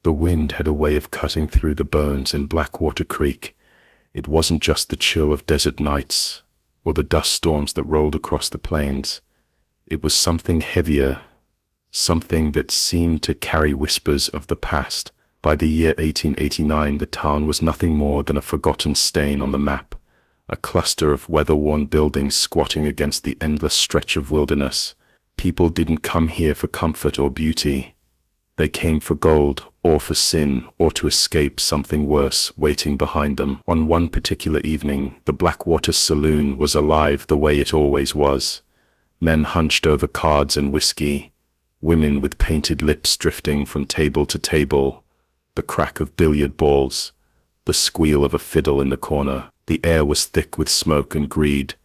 The wind had a way of cutting through the bones in Blackwater Creek. It wasn't just the chill of desert nights, or the dust storms that rolled across the plains. It was something heavier, something that seemed to carry whispers of the past. By the year 1889, the town was nothing more than a forgotten stain on the map, a cluster of weather-worn buildings squatting against the endless stretch of wilderness. People didn't come here for comfort or beauty. They came for gold, or for sin, or to escape something worse waiting behind them. On one particular evening, the Blackwater saloon was alive the way it always was. Men hunched over cards and whiskey, women with painted lips drifting from table to table, the crack of billiard balls, the squeal of a fiddle in the corner. The air was thick with smoke and greed,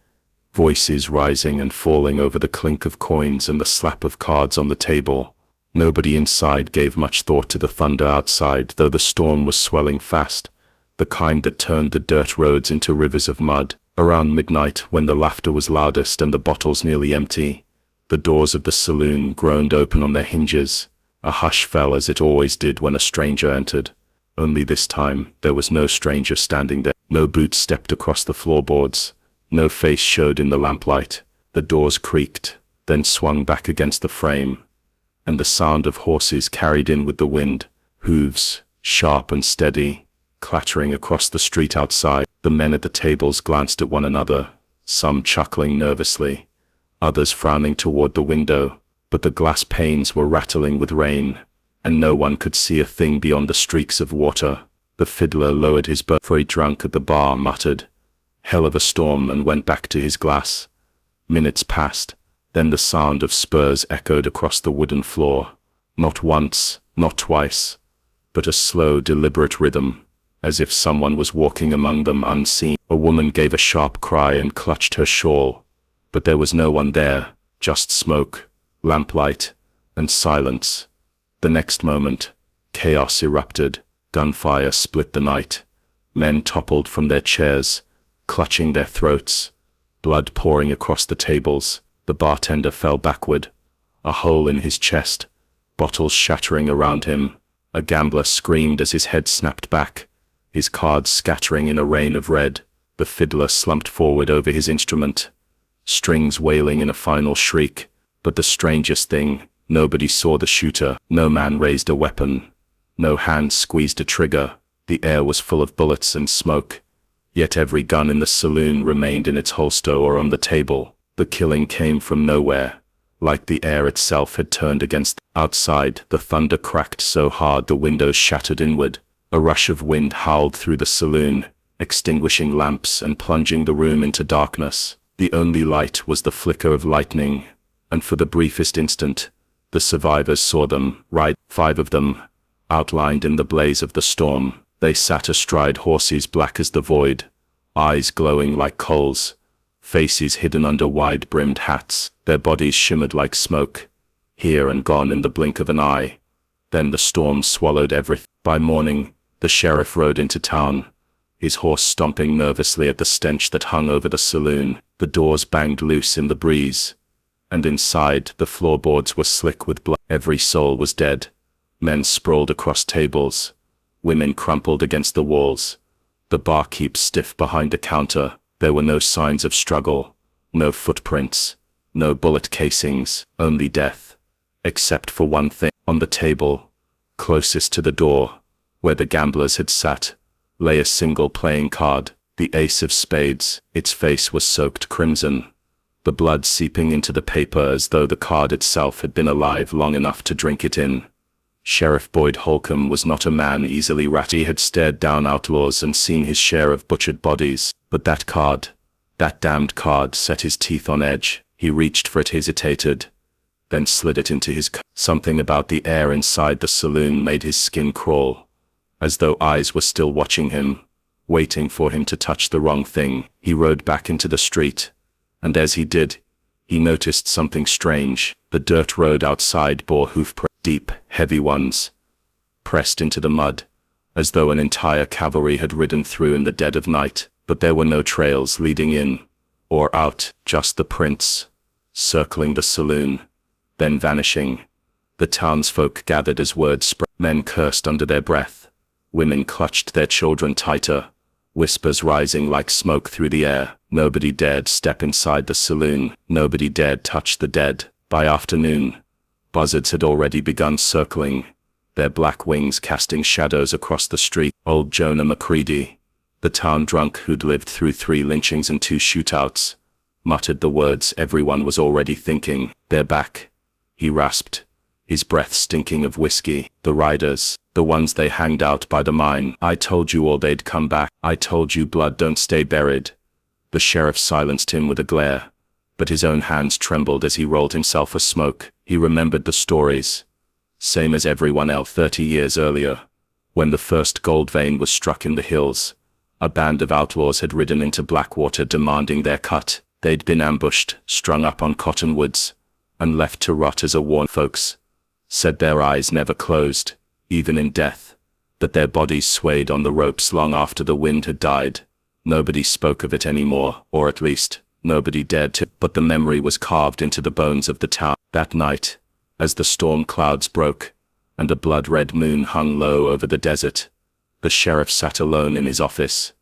voices rising and falling over the clink of coins and the slap of cards on the table. Nobody inside gave much thought to the thunder outside, though the storm was swelling fast, the kind that turned the dirt roads into rivers of mud. Around midnight, when the laughter was loudest and the bottles nearly empty, the doors of the saloon groaned open on their hinges. A hush fell, as it always did when a stranger entered. Only this time, there was no stranger standing there. No boots stepped across the floorboards. No face showed in the lamplight. The doors creaked, then swung back against the frame, and the sound of horses carried in with the wind, hooves, sharp and steady, clattering across the street outside. The men at the tables glanced at one another, some chuckling nervously, others frowning toward the window, but the glass panes were rattling with rain, and no one could see a thing beyond the streaks of water. The fiddler lowered his bow, for he drunk at the bar, muttered, "Hell of a storm," and went back to his glass. Minutes passed, then the sound of spurs echoed across the wooden floor. Not once, not twice, but a slow, deliberate rhythm, as if someone was walking among them unseen. A woman gave a sharp cry and clutched her shawl, but there was no one there, just smoke, lamplight, and silence. The next moment, chaos erupted. Gunfire split the night. Men toppled from their chairs, clutching their throats, blood pouring across the tables. The bartender fell backward, a hole in his chest, bottles shattering around him. A gambler screamed as his head snapped back, his cards scattering in a rain of red. The fiddler slumped forward over his instrument, strings wailing in a final shriek. But the strangest thing, nobody saw the shooter. No man raised a weapon. No hand squeezed a trigger. The air was full of bullets and smoke, yet every gun in the saloon remained in its holster or on the table. The killing came from nowhere, like the air itself had turned against them. Outside, the thunder cracked so hard the windows shattered inward. A rush of wind howled through the saloon, extinguishing lamps and plunging the room into darkness. The only light was the flicker of lightning, and for the briefest instant, the survivors saw them, right, 5 of them, outlined in the blaze of the storm. They sat astride horses black as the void, eyes glowing like coals, faces hidden under wide-brimmed hats. Their bodies shimmered like smoke, here and gone in the blink of an eye. Then the storm swallowed everything. By morning, the sheriff rode into town, his horse stomping nervously at the stench that hung over the saloon. The doors banged loose in the breeze, and inside, the floorboards were slick with blood. Every soul was dead. Men sprawled across tables, women crumpled against the walls, the barkeep stiff behind a counter. There were no signs of struggle, no footprints, no bullet casings, only death. Except for one thing. On the table, closest to the door, where the gamblers had sat, lay a single playing card, the ace of spades. Its face was soaked crimson, the blood seeping into the paper as though the card itself had been alive long enough to drink it in. Sheriff Boyd Holcomb was not a man easily rattled. He had stared down outlaws and seen his share of butchered bodies, but that card, that damned card, set his teeth on edge. He reached for it, hesitated, then slid it into his coat. Something about the air inside the saloon made his skin crawl, as though eyes were still watching him, waiting for him to touch the wrong thing. He rode back into the street, and as he did, he noticed something strange. The dirt road outside bore hoofprints, deep, heavy ones, pressed into the mud, as though an entire cavalry had ridden through in the dead of night. But there were no trails leading in or out, just the prints, circling the saloon, then vanishing, The townsfolk gathered as word spread. Men cursed under their breath. Women clutched their children tighter. Whispers rising like smoke through the air. Nobody dared step inside the saloon. Nobody dared touch the dead. By afternoon, buzzards had already begun circling, their black wings casting shadows across the street. Old Jonah McCready, the town drunk who'd lived through 3 lynchings and 2 shootouts, muttered the words everyone was already thinking. They're back, he rasped, his breath stinking of whiskey. The riders, the ones they hanged out by the mine. I told you all they'd come back. I told you blood don't stay buried. The sheriff silenced him with a glare, but his own hands trembled as he rolled himself a smoke. He remembered the stories, same as everyone else. 30 years earlier, when the first gold vein was struck in the hills, a band of outlaws had ridden into Blackwater demanding their cut. They'd been ambushed, strung up on cottonwoods, and left to rot as a warn. Folks said their eyes never closed, even in death, that their bodies swayed on the ropes long after the wind had died. Nobody spoke of it anymore, or at least, nobody dared to. But the memory was carved into the bones of the town. That night, as the storm clouds broke, and a blood-red moon hung low over the desert, the sheriff sat alone in his office,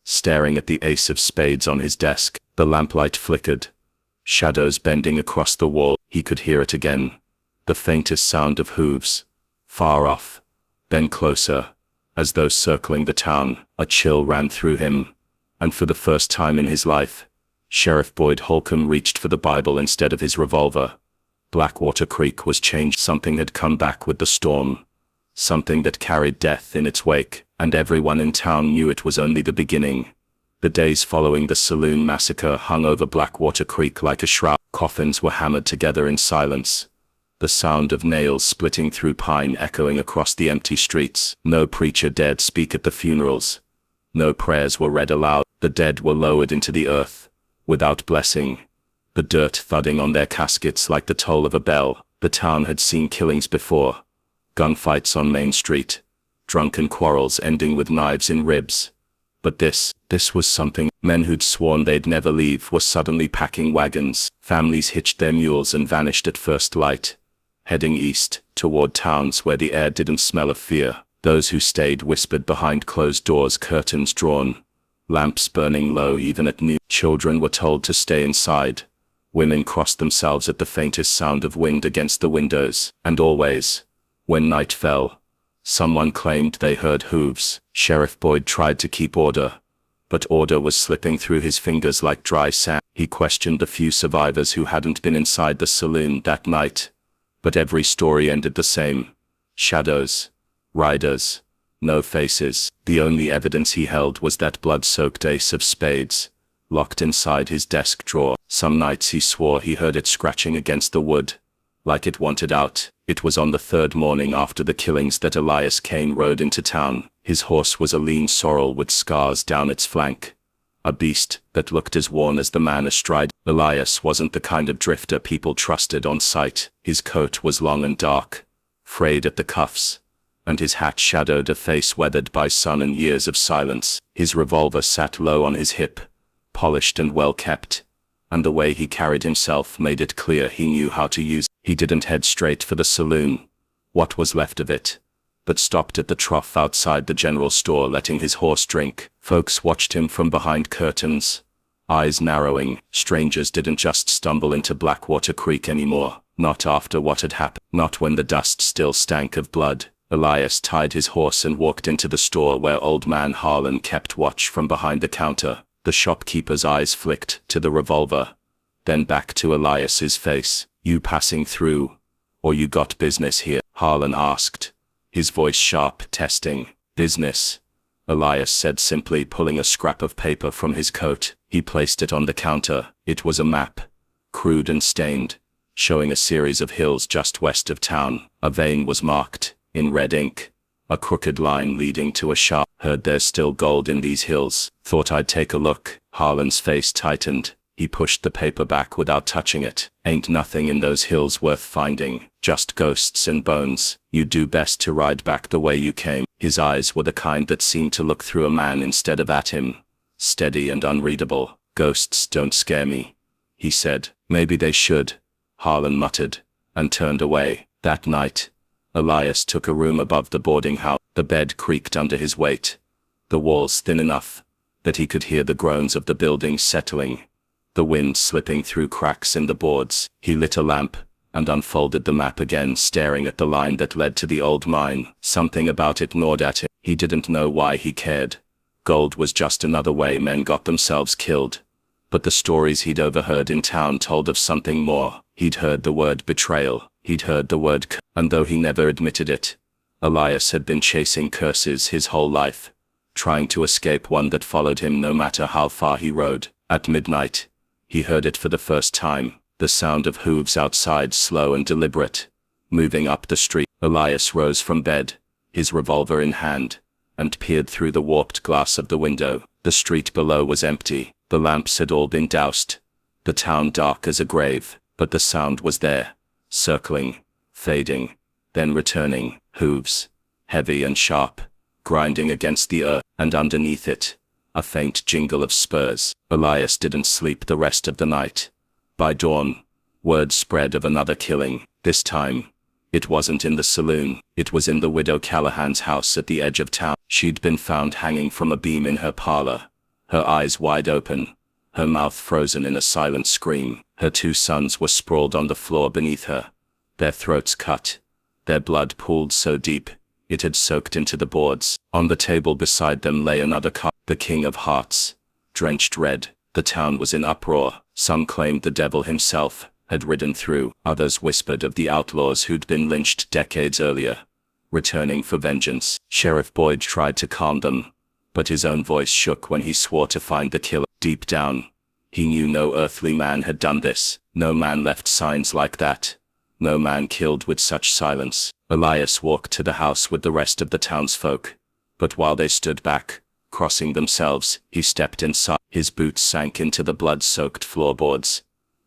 staring at the ace of spades on his desk. The lamplight flickered, shadows bending across the wall. He could hear it again, the faintest sound of hooves, far off, then closer, as though circling the town. A chill ran through him, and for the first time in his life, Sheriff Boyd Holcomb reached for the Bible instead of his revolver. Blackwater Creek was changed. Something had come back with the storm, something that carried death in its wake, and everyone in town knew it was only the beginning. The days following the saloon massacre hung over Blackwater Creek like a shroud. Coffins were hammered together in silence, the sound of nails splitting through pine echoing across the empty streets. No preacher dared speak at the funerals. No prayers were read aloud. The dead were lowered into the earth, without blessing, the dirt thudding on their caskets like the toll of a bell. The town had seen killings before, gunfights on Main Street, drunken quarrels ending with knives in ribs. But this was something. Men who'd sworn they'd never leave were suddenly packing wagons. Families hitched their mules and vanished at first light, heading east, toward towns where the air didn't smell of fear. Those who stayed whispered behind closed doors, curtains drawn, lamps burning low even at noon. Children were told to stay inside. Women crossed themselves at the faintest sound of wind against the windows. And always, when night fell, someone claimed they heard hooves. Sheriff Boyd tried to keep order, but order was slipping through his fingers like dry sand. He questioned the few survivors who hadn't been inside the saloon that night, but every story ended the same. Shadows, riders, no faces. The only evidence he held was that blood-soaked ace of spades, locked inside his desk drawer. Some nights he swore he heard it scratching against the wood, like it wanted out. It was on the 3rd morning after the killings that Elias Kane rode into town. His horse was a lean sorrel with scars down its flank, a beast that looked as worn as the man astride. Elias wasn't the kind of drifter people trusted on sight. His coat was long and dark, frayed at the cuffs, and his hat shadowed a face weathered by sun and years of silence. His revolver sat low on his hip, polished and well kept, and the way he carried himself made it clear he knew how to use it. He didn't head straight for the saloon, what was left of it, but stopped at the trough outside the general store, letting his horse drink. Folks watched him from behind curtains, eyes narrowing. Strangers didn't just stumble into Blackwater Creek anymore, not after what had happened, not when the dust still stank of blood. Elias tied his horse and walked into the store where old man Harlan kept watch from behind the counter. The shopkeeper's eyes flicked to the revolver, then back to Elias's face. You passing through, or you got business here? Harlan asked, his voice sharp, testing. Business, Elias said simply, pulling a scrap of paper from his coat. He placed it on the counter. It was a map, crude and stained, showing a series of hills just west of town. A vein was marked, in red ink, a crooked line leading to a sharp. Heard there's still gold in these hills. Thought I'd take a look. Harlan's face tightened. He pushed the paper back without touching it. Ain't nothing in those hills worth finding, just ghosts and bones. You do best to ride back the way you came. His eyes were the kind that seemed to look through a man instead of at him, steady and unreadable. Ghosts don't scare me, he said. Maybe they should, Harlan muttered, and turned away. That night, Elias took a room above the boarding house. The bed creaked under his weight, the walls thin enough that he could hear the groans of the building settling, the wind slipping through cracks in the boards. He lit a lamp and unfolded the map again, staring at the line that led to the old mine. Something about it gnawed at him. He didn't know why he cared. Gold was just another way men got themselves killed. But the stories he'd overheard in town told of something more. He'd heard the word betrayal. He'd heard the word and though he never admitted it, Elias had been chasing curses his whole life, trying to escape one that followed him no matter how far he rode. At midnight, he heard it for the first time, the sound of hooves outside, slow and deliberate, moving up the street. Elias rose from bed, his revolver in hand, and peered through the warped glass of the window. The street below was empty. The lamps had all been doused, the town dark as a grave, but the sound was there, circling, fading, then returning. Hooves, heavy and sharp, grinding against the earth, and underneath it, a faint jingle of spurs. Elias didn't sleep the rest of the night. By dawn, word spread of another killing. This time, it wasn't in the saloon. It was in the widow Callahan's house at the edge of town. She'd been found hanging from a beam in her parlor, her eyes wide open, her mouth frozen in a silent scream. Her 2 sons were sprawled on the floor beneath her, their throats cut, their blood pooled so deep it had soaked into the boards. On the table beside them lay another cup, the King of Hearts, drenched red. The town was in uproar. Some claimed the devil himself had ridden through. Others whispered of the outlaws who'd been lynched decades earlier, returning for vengeance. Sheriff Boyd tried to calm them, but his own voice shook when he swore to find the killer. Deep down, he knew no earthly man had done this. No man left signs like that. No man killed with such silence. Elias walked to the house with the rest of the townsfolk, but while they stood back, crossing themselves, he stepped inside. His boots sank into the blood-soaked floorboards,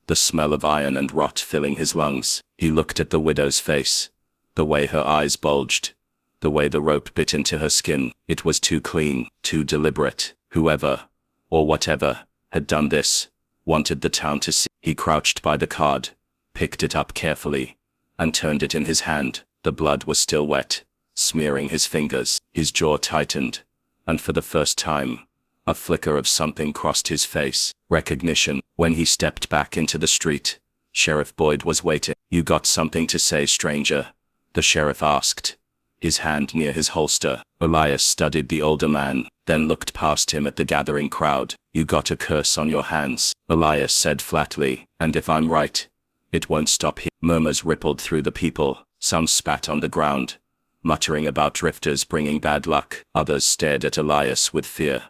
the smell of iron and rot filling his lungs. He looked at the widow's face, the way her eyes bulged, the way the rope bit into her skin. It was too clean, too deliberate. Whoever, or whatever, had done this, wanted the town to see. He crouched by the card, picked it up carefully, and turned it in his hand. The blood was still wet, smearing his fingers. His jaw tightened, and for the first time, a flicker of something crossed his face. Recognition. When he stepped back into the street, Sheriff Boyd was waiting. "You got something to say, stranger?" the sheriff asked, his hand near his holster. Elias studied the older man, then looked past him at the gathering crowd. "You got a curse on your hands," Elias said flatly, "and if I'm right, it won't stop here." Murmurs rippled through the people. Some spat on the ground, muttering about drifters bringing bad luck. Others stared at Elias with fear,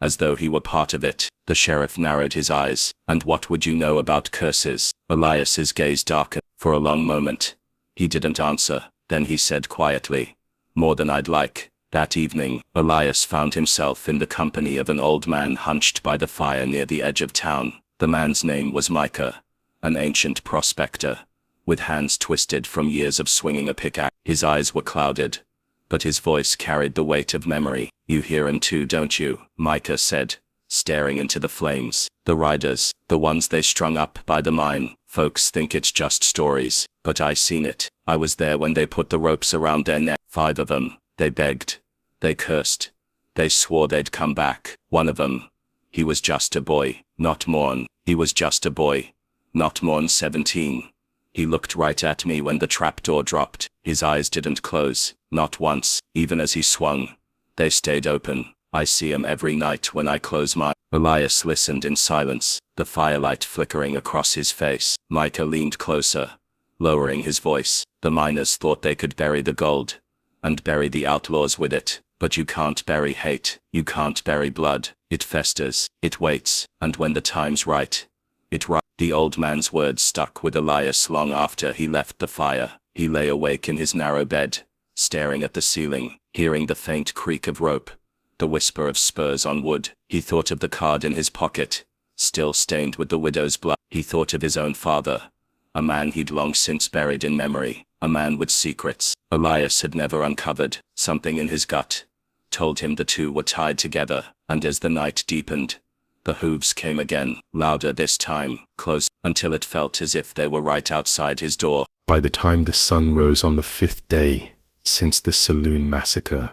as though he were part of it. The sheriff narrowed his eyes. "And what would you know about curses?" Elias's gaze darkened. For a long moment, he didn't answer. Then he said quietly, "More than I'd like." That evening, Elias found himself in the company of an old man hunched by the fire near the edge of town. The man's name was Micah, an ancient prospector, with hands twisted from years of swinging a pickaxe. His eyes were clouded, but his voice carried the weight of memory. "You hear 'em too, don't you?" Micah said, staring into the flames. "The riders, the ones they strung up by the mine. Folks think it's just stories, but I seen it. I was there when they put the ropes around their neck. 5 of them. They begged. They cursed. They swore they'd come back. One of them, he was just a boy, not more'n. He was just a boy, not more'n 17. He looked right at me when the trapdoor dropped. His eyes didn't close, not once, even as he swung. They stayed open. I see 'em every night when I close my..." Elias listened in silence, the firelight flickering across his face. Micah leaned closer, lowering his voice. "The miners thought they could bury the gold, and bury the outlaws with it. But you can't bury hate. You can't bury blood. It festers. It waits. And when the time's right, it rises." The old man's words stuck with Elias long after he left the fire. He lay awake in his narrow bed, staring at the ceiling, hearing the faint creak of rope, the whisper of spurs on wood. He thought of the card in his pocket, still stained with the widow's blood. He thought of his own father, a man he'd long since buried in memory, a man with secrets Elias had never uncovered. Something in his gut told him the two were tied together, and as the night deepened, the hooves came again, louder this time, close, until it felt as if they were right outside his door. By the time the sun rose on the 5th day since the saloon massacre,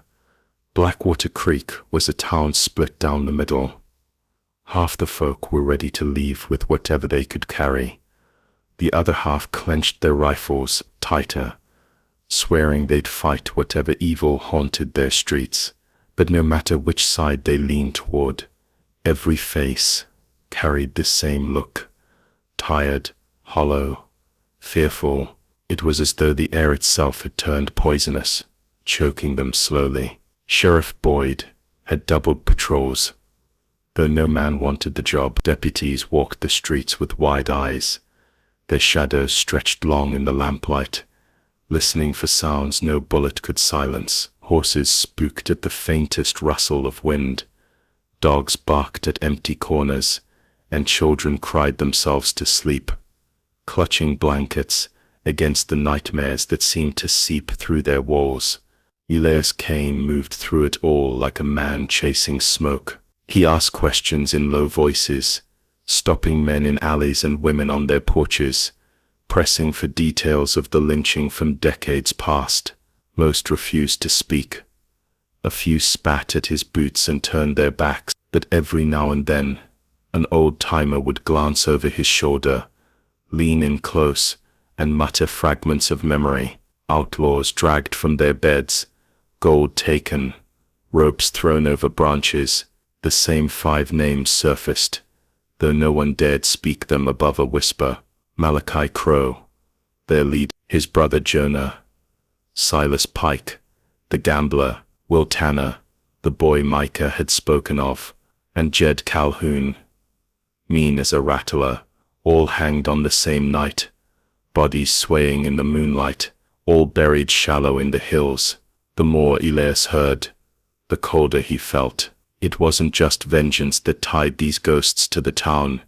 Blackwater Creek was a town split down the middle. Half the folk were ready to leave with whatever they could carry. The other half clenched their rifles tighter, swearing they'd fight whatever evil haunted their streets. But no matter which side they leaned toward, every face carried the same look: tired, hollow, fearful. It was as though the air itself had turned poisonous, choking them slowly. Sheriff Boyd had doubled patrols. Though no man wanted the job, deputies walked the streets with wide eyes, their shadows stretched long in the lamplight, listening for sounds no bullet could silence. Horses spooked at the faintest rustle of wind, dogs barked at empty corners, and children cried themselves to sleep, clutching blankets against the nightmares that seemed to seep through their walls. Elias Kane moved through it all like a man chasing smoke. He asked questions in low voices, stopping men in alleys and women on their porches, pressing for details of the lynching from decades past. Most refused to speak. A few spat at his boots and turned their backs, but every now and then, an old-timer would glance over his shoulder, lean in close, and mutter fragments of memory. Outlaws dragged from their beds, gold taken, ropes thrown over branches. The same 5 names surfaced, though no one dared speak them above a whisper. Malachi Crow, their leader, his brother Jonah, Silas Pike, the gambler, Will Tanner, the boy Micah had spoken of, and Jed Calhoun, mean as a rattler, all hanged on the same night, bodies swaying in the moonlight, all buried shallow in the hills. The more Elias heard, the colder he felt. It wasn't just vengeance that tied these ghosts to the town.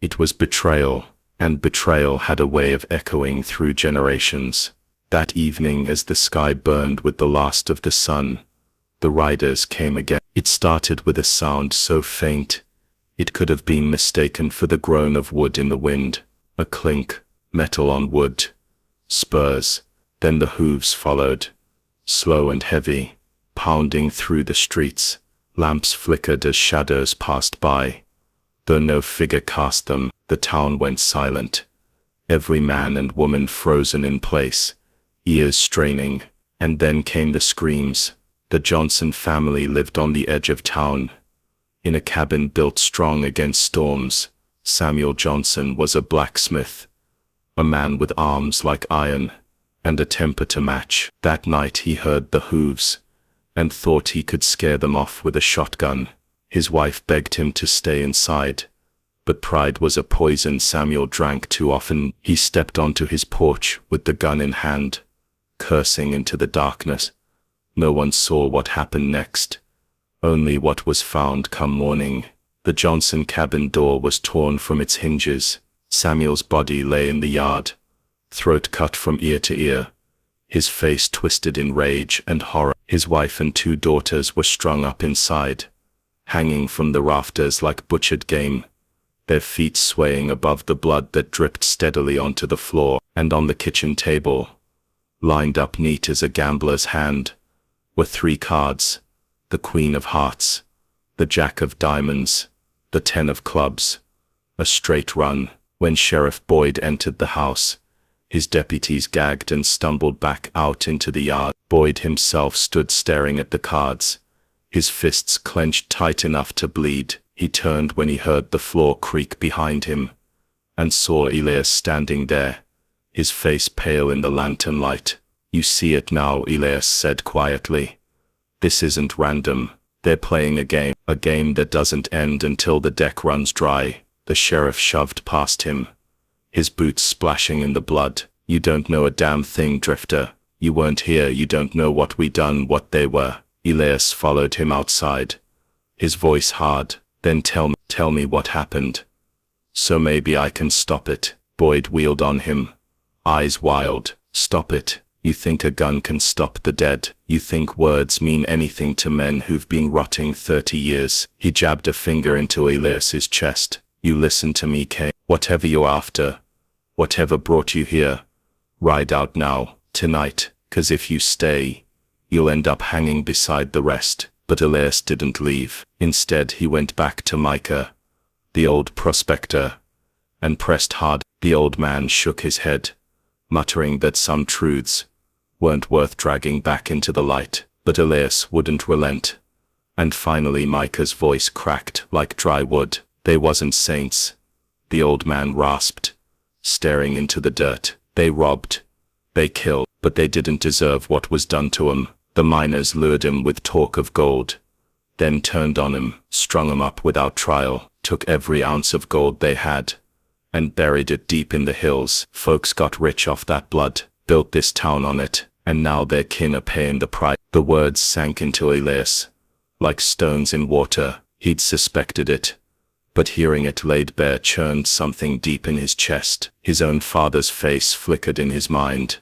It was betrayal, and betrayal had a way of echoing through generations. That evening, as the sky burned with the last of the sun, the riders came again. It started with a sound so faint, it could have been mistaken for the groan of wood in the wind. A clink, metal on wood, spurs, then the hooves followed, slow and heavy, pounding through the streets. Lamps flickered as shadows passed by. Though no figure cast them, the town went silent. Every man and woman frozen in place, ears straining. And then came the screams. The Johnson family lived on the edge of town, in a cabin built strong against storms. Samuel Johnson was a blacksmith, a man with arms like iron, and a temper to match. That night he heard the hooves, and thought he could scare them off with a shotgun. His wife begged him to stay inside, but pride was a poison Samuel drank too often. He stepped onto his porch with the gun in hand, cursing into the darkness. No one saw what happened next, only what was found come morning. The Johnson cabin door was torn from its hinges. Samuel's body lay in the yard, throat cut from ear to ear, his face twisted in rage and horror. His wife and 2 daughters were strung up inside, hanging from the rafters like butchered game, their feet swaying above the blood that dripped steadily onto the floor. And on the kitchen table, lined up neat as a gambler's hand, were 3 cards: the Queen of Hearts, the Jack of Diamonds, the 10 of Clubs. A straight run. When Sheriff Boyd entered the house, his deputies gagged and stumbled back out into the yard. Boyd himself stood staring at the cards, his fists clenched tight enough to bleed. He turned when he heard the floor creak behind him, and saw Elias standing there, his face pale in the lantern light. "You see it now," Elias said quietly. "This isn't random. They're playing a game that doesn't end until the deck runs dry." The sheriff shoved past him, his boots splashing in the blood. "You don't know a damn thing, Drifter. You weren't here. You don't know what we done, what they were." Elias followed him outside, his voice hard. "Then tell me what happened, so maybe I can stop it." Boyd wheeled on him, eyes wild. "Stop it? You think a gun can stop the dead? You think words mean anything to men who've been rotting 30 years? He jabbed a finger into Elias's chest. "You listen to me, Kay. Whatever you're after, whatever brought you here, Ride out now, tonight, 'cause if you stay, you'll end up hanging beside the rest. But Elias didn't leave. Instead, he went back to Micah, the old prospector, and pressed hard. The old man shook his head, muttering that some truths weren't worth dragging back into the light. But Elias wouldn't relent. And finally Micah's voice cracked like dry wood. "They wasn't saints," the old man rasped, staring into the dirt. "They robbed, they killed, but they didn't deserve what was done to 'em. The miners lured him with talk of gold, then turned on him, strung him up without trial, took every ounce of gold they had, and buried it deep in the hills. Folks got rich off that blood, built this town on it, and now their kin are paying the price." The words sank into Elias like stones in water. He'd suspected it, but hearing it laid bare churned something deep in his chest. His own father's face flickered in his mind.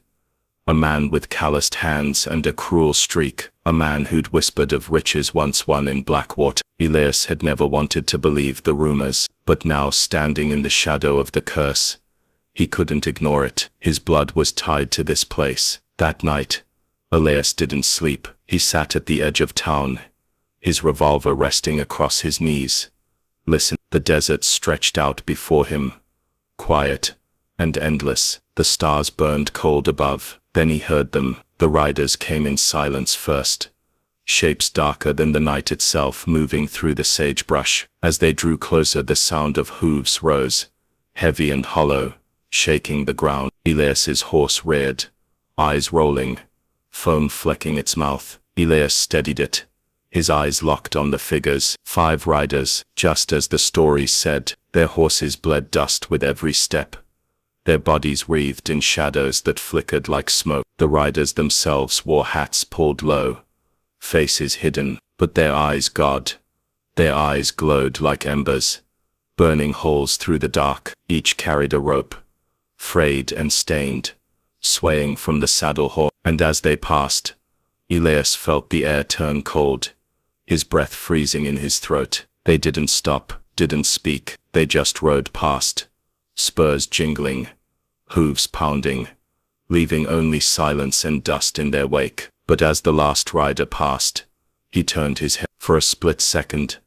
A man with calloused hands and a cruel streak, a man who'd whispered of riches once won in Blackwater. Elias had never wanted to believe the rumors, but now, standing in the shadow of the curse, he couldn't ignore it. His blood was tied to this place. That night, Elias didn't sleep. He sat at the edge of town, his revolver resting across his knees. Listen, the desert stretched out before him, quiet and endless. The stars burned cold above. Then he heard them. The riders came in silence first, shapes darker than the night itself moving through the sagebrush. As they drew closer, the sound of hooves rose, heavy and hollow, shaking the ground. Elias's horse reared, eyes rolling, foam flecking its mouth. Elias steadied it, his eyes locked on the figures. 5 riders, just as the story said. Their horses bled dust with every step, their bodies wreathed in shadows that flickered like smoke. The riders themselves wore hats pulled low, faces hidden, but their eyes glowed like embers, burning holes through the dark. Each carried a rope, frayed and stained, swaying from the saddle horse. And as they passed, Elias felt the air turn cold, his breath freezing in his throat. They didn't stop, didn't speak, they just rode past, spurs jingling, hooves pounding, leaving only silence and dust in their wake. But as the last rider passed, he turned his head. For a split second,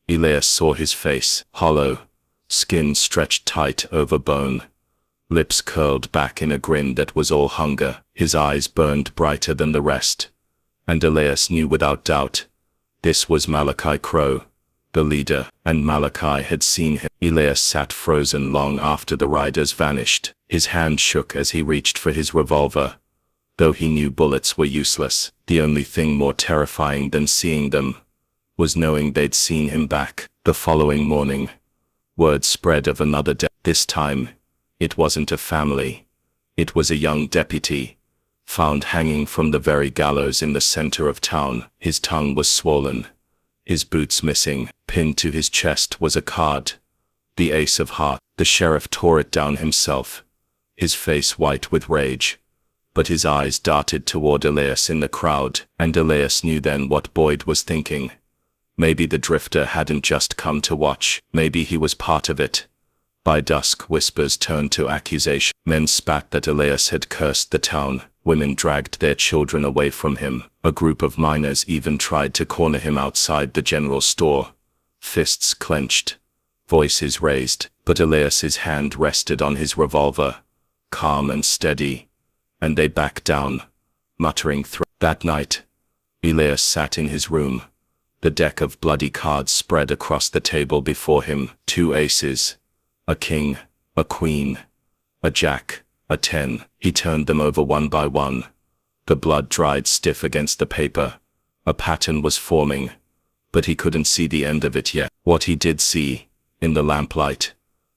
Elias saw his face, hollow, skin stretched tight over bone, lips curled back in a grin that was all hunger. His eyes burned brighter than the rest, and Elias knew without doubt, this was Malachi Crow, the leader, and Malachi had seen him. Elias sat frozen long after the riders vanished. His hand shook as he reached for his revolver. Though he knew bullets were useless, the only thing more terrifying than seeing them was knowing they'd seen him back. The following morning, word spread of another death. This time, it wasn't a family. It was a young deputy, found hanging from the very gallows in the center of town. His tongue was swollen, his boots missing. Pinned to his chest was a card, the Ace of Hearts. The sheriff tore it down himself, his face white with rage, but his eyes darted toward Elias in the crowd, and Elias knew then what Boyd was thinking. Maybe the drifter hadn't just come to watch, maybe he was part of it. By dusk, whispers turned to accusation. Men spat that Elias had cursed the town. Women dragged their children away from him. A group of miners even tried to corner him outside the general store, fists clenched, voices raised. But Elias's hand rested on his revolver, calm and steady, and they backed down, muttering threats. That night, Elias sat in his room, the deck of bloody cards spread across the table before him. 2 aces, a king, a queen, a jack, a 10. He turned them over one by one. The blood dried stiff against the paper. A pattern was forming, but he couldn't see the end of it yet. What he did see, in the lamplight,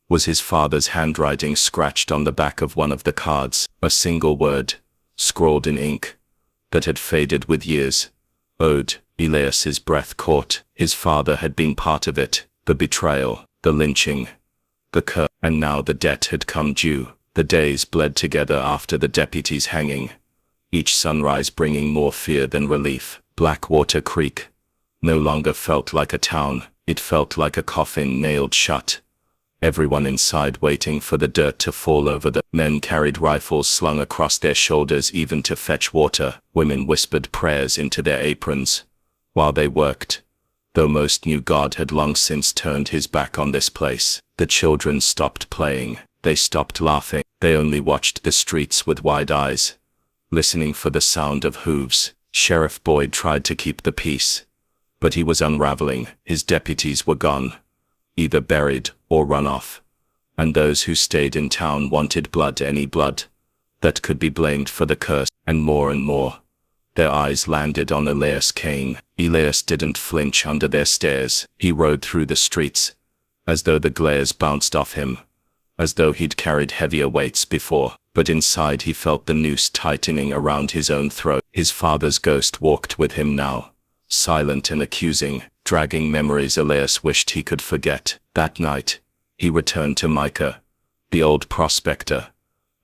was his father's handwriting scratched on the back of one of the cards. A single word, scrawled in ink, that had faded with years. Ode. Elias's breath caught. His father had been part of it. The betrayal, the lynching, the curse. And now the debt had come due. The days bled together after the deputy's hanging, each sunrise bringing more fear than relief. Blackwater Creek no longer felt like a town. It felt like a coffin nailed shut, everyone inside waiting for the dirt to fall over. The men carried rifles slung across their shoulders even to fetch water. Women whispered prayers into their aprons while they worked. Though most knew God had long since turned his back on this place, the children stopped playing. They stopped laughing. They only watched the streets with wide eyes, listening for the sound of hooves. Sheriff Boyd tried to keep the peace, but he was unraveling. His deputies were gone, either buried or run off, and those who stayed in town wanted blood, any blood that could be blamed for the curse. And more, their eyes landed on Elias Kane. Elias didn't flinch under their stares. He rode through the streets, as though the glares bounced off him, as though he'd carried heavier weights before, but inside he felt the noose tightening around his own throat. His father's ghost walked with him now, silent and accusing, dragging memories Elias wished he could forget. That night, he returned to Micah, the old prospector,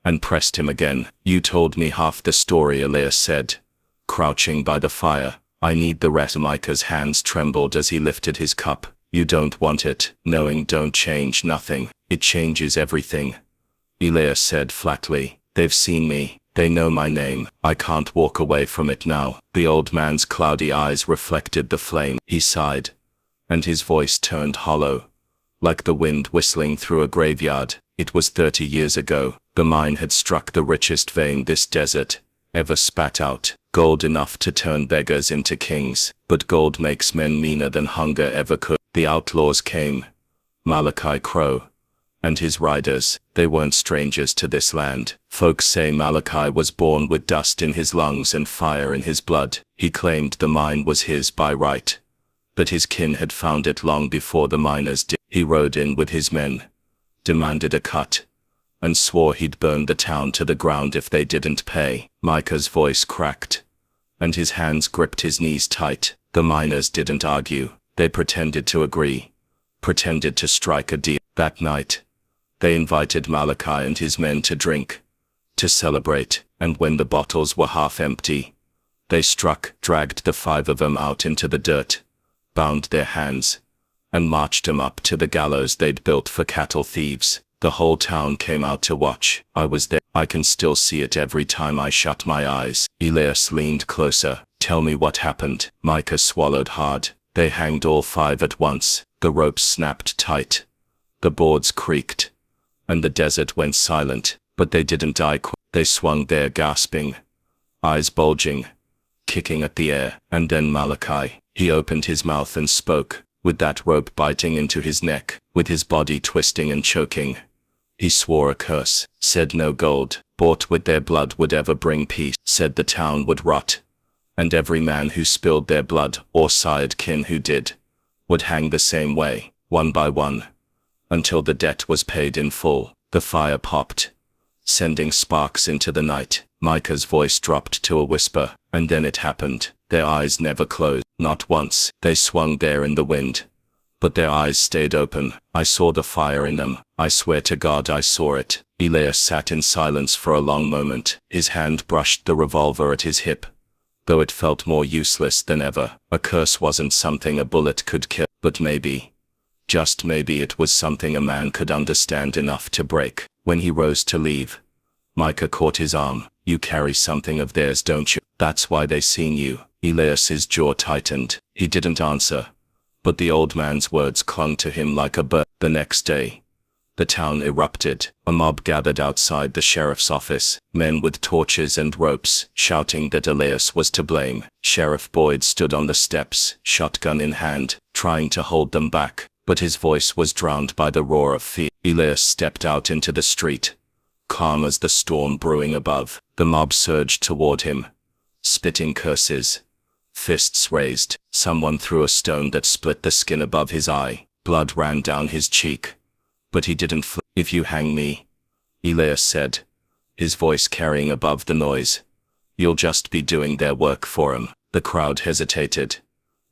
and pressed him again. "You told me half the story," Elias said, crouching by the fire. "I need the rest." Micah's hands trembled as he lifted his cup. "You don't want it. Knowing don't change nothing. It changes everything," Elias said flatly. "They've seen me. They know my name. I can't walk away from it now." The old man's cloudy eyes reflected the flame. He sighed, and his voice turned hollow, like the wind whistling through a graveyard. It was 30 years ago. The mine had struck the richest vein this desert ever spat out. Gold enough to turn beggars into kings. But gold makes men meaner than hunger ever could. The outlaws came. Malachi Crow and his riders. They weren't strangers to this land. Folks say Malachi was born with dust in his lungs and fire in his blood. He claimed the mine was his by right, but his kin had found it long before the miners did. He rode in with his men, demanded a cut, and swore he'd burn the town to the ground if they didn't pay. Micah's voice cracked, and his hands gripped his knees tight. The miners didn't argue. They pretended to agree, pretended to strike a deal. That night, they invited Malachi and his men to drink, to celebrate, and when the bottles were half empty, they struck, dragged the 5 of them out into the dirt, bound their hands, and marched them up to the gallows they'd built for cattle thieves. The whole town came out to watch. I was there. I can still see it every time I shut my eyes. Elias leaned closer. "Tell me what happened." Micah swallowed hard. "They hanged all 5 at once. The ropes snapped tight. The boards creaked, and the desert went silent. But they didn't die quick. They swung there gasping, eyes bulging, kicking at the air. And then Malachi, he opened his mouth and spoke, with that rope biting into his neck, with his body twisting and choking. He swore a curse, said no gold bought with their blood would ever bring peace, said the town would rot, and every man who spilled their blood, or sired kin who did, would hang the same way, one by one, until the debt was paid in full. The fire popped, sending sparks into the night. Micah's voice dropped to a whisper, and then it happened. Their eyes never closed, not once. They swung there in the wind, but their eyes stayed open. I saw the fire in them. I swear to God I saw it. Elias sat in silence for a long moment. His hand brushed the revolver at his hip, though it felt more useless than ever. A curse wasn't something a bullet could kill, but maybe, just maybe, it was something a man could understand enough to break. When he rose to leave, Micah caught his arm. "You carry something of theirs, don't you? That's why they seen you." Elias's jaw tightened. He didn't answer, but the old man's words clung to him like a bird. The next day, the town erupted. A mob gathered outside the sheriff's office, men with torches and ropes, shouting that Elias was to blame. Sheriff Boyd stood on the steps, shotgun in hand, trying to hold them back, but his voice was drowned by the roar of fear. Elias stepped out into the street, calm as the storm brewing above. The mob surged toward him, spitting curses, fists raised. Someone threw a stone that split the skin above his eye. Blood ran down his cheek, but he didn't flinch. "If you hang me," Elias said, his voice carrying above the noise, "you'll just be doing their work for 'em." The crowd hesitated,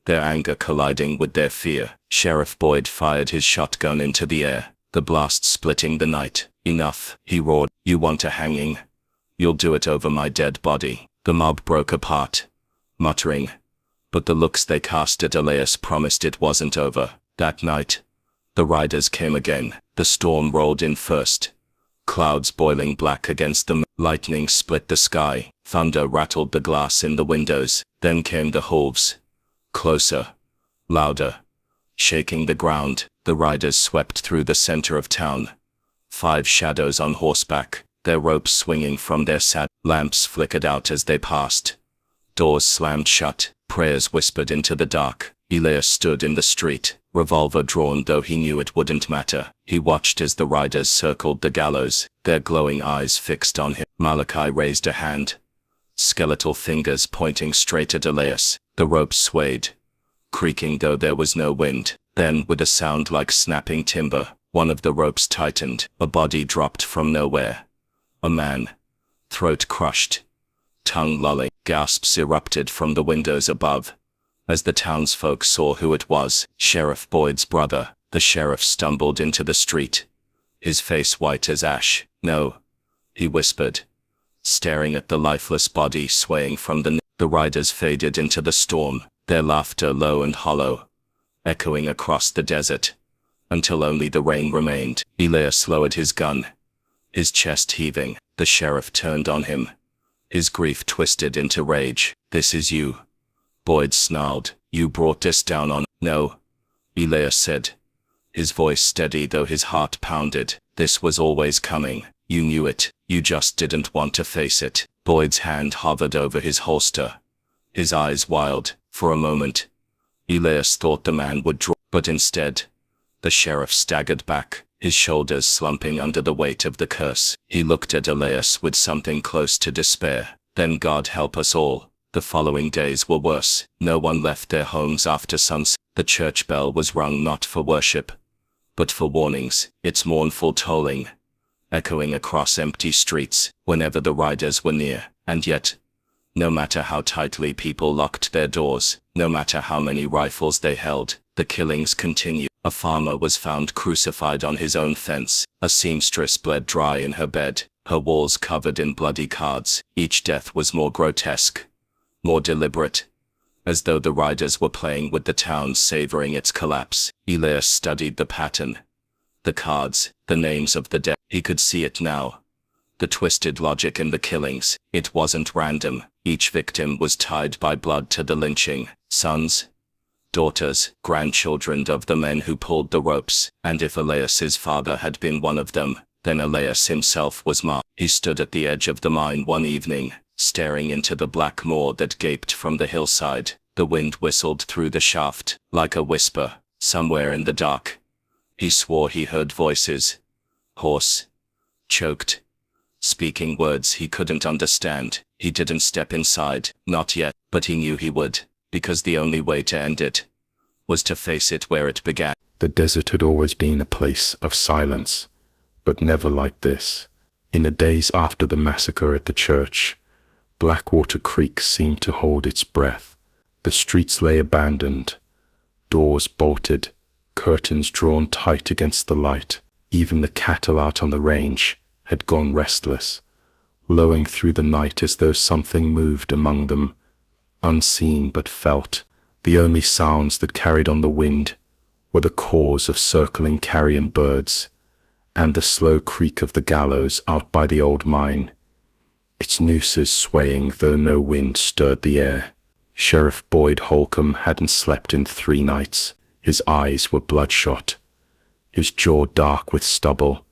their anger colliding with their fear. Sheriff Boyd fired his shotgun into the air, the blast splitting the night. "Enough," he roared. "You want a hanging? You'll do it over my dead body." The mob broke apart, muttering, but the looks they cast at Elias promised it wasn't over. That night, the riders came again. The storm rolled in first. Clouds boiling black against them, lightning split the sky, thunder rattled the glass in the windows, then came the hooves. Closer. Louder. Shaking the ground, the riders swept through the center of town. 5 shadows on horseback, their ropes swinging from their saddles. Lamps flickered out as they passed. Doors slammed shut, prayers whispered into the dark. Elias stood in the street, revolver drawn though he knew it wouldn't matter. He watched as the riders circled the gallows, their glowing eyes fixed on him. Malachi raised a hand. Skeletal fingers pointing straight at Elias. The ropes swayed, creaking though there was no wind. Then, with a sound like snapping timber, one of the ropes tightened. A body dropped from nowhere. A man. Throat crushed. Tongue lolling. Gasps erupted from the windows above. As the townsfolk saw who it was, Sheriff Boyd's brother, the sheriff stumbled into the street. His face white as ash. "No," he whispered, staring at the lifeless body swaying from the riders faded into the storm, their laughter low and hollow, echoing across the desert, until only the rain remained. Elias lowered his gun, his chest heaving. The sheriff turned on him, his grief twisted into rage. "This is you," Boyd snarled. "You brought this down on—" "No," Elias said, his voice steady though his heart pounded. "This was always coming. You knew it. You just didn't want to face it." Boyd's hand hovered over his holster, his eyes wild. For a moment, Elias thought the man would draw, but instead, the sheriff staggered back, his shoulders slumping under the weight of the curse. He looked at Elias with something close to despair. Then, God help us all. The following days were worse. No one left their homes after sunset. The church bell was rung not for worship, but for warnings, its mournful tolling, echoing across empty streets whenever the riders were near. And yet, no matter how tightly people locked their doors, no matter how many rifles they held, the killings continued. A farmer was found crucified on his own fence. A seamstress bled dry in her bed, her walls covered in bloody cards. Each death was more grotesque, more deliberate, as though the riders were playing with the town, savoring its collapse. Elias studied the pattern, the cards, the names of the dead. He could see it now. The twisted logic in the killings. It wasn't random. Each victim was tied by blood to the lynching. Sons, daughters, grandchildren of the men who pulled the ropes. And if Elias's father had been one of them, then Elias himself was marked. He stood at the edge of the mine one evening, staring into the black moor that gaped from the hillside. The wind whistled through the shaft, like a whisper, somewhere in the dark. He swore he heard voices. Hoarse. Choked. Speaking words he couldn't understand. He didn't step inside, not yet, but he knew he would, because the only way to end it was to face it where it began. The desert had always been a place of silence, but never like this. In the days after the massacre at the church, Blackwater Creek seemed to hold its breath. The streets lay abandoned, doors bolted, curtains drawn tight against the light. Even the cattle out on the range had gone restless, lowing through the night as though something moved among them, unseen but felt. The only sounds that carried on the wind were the caws of circling carrion birds and the slow creak of the gallows out by the old mine, its nooses swaying though no wind stirred the air. Sheriff Boyd Holcomb hadn't slept in 3 nights. His eyes were bloodshot, his jaw dark with stubble,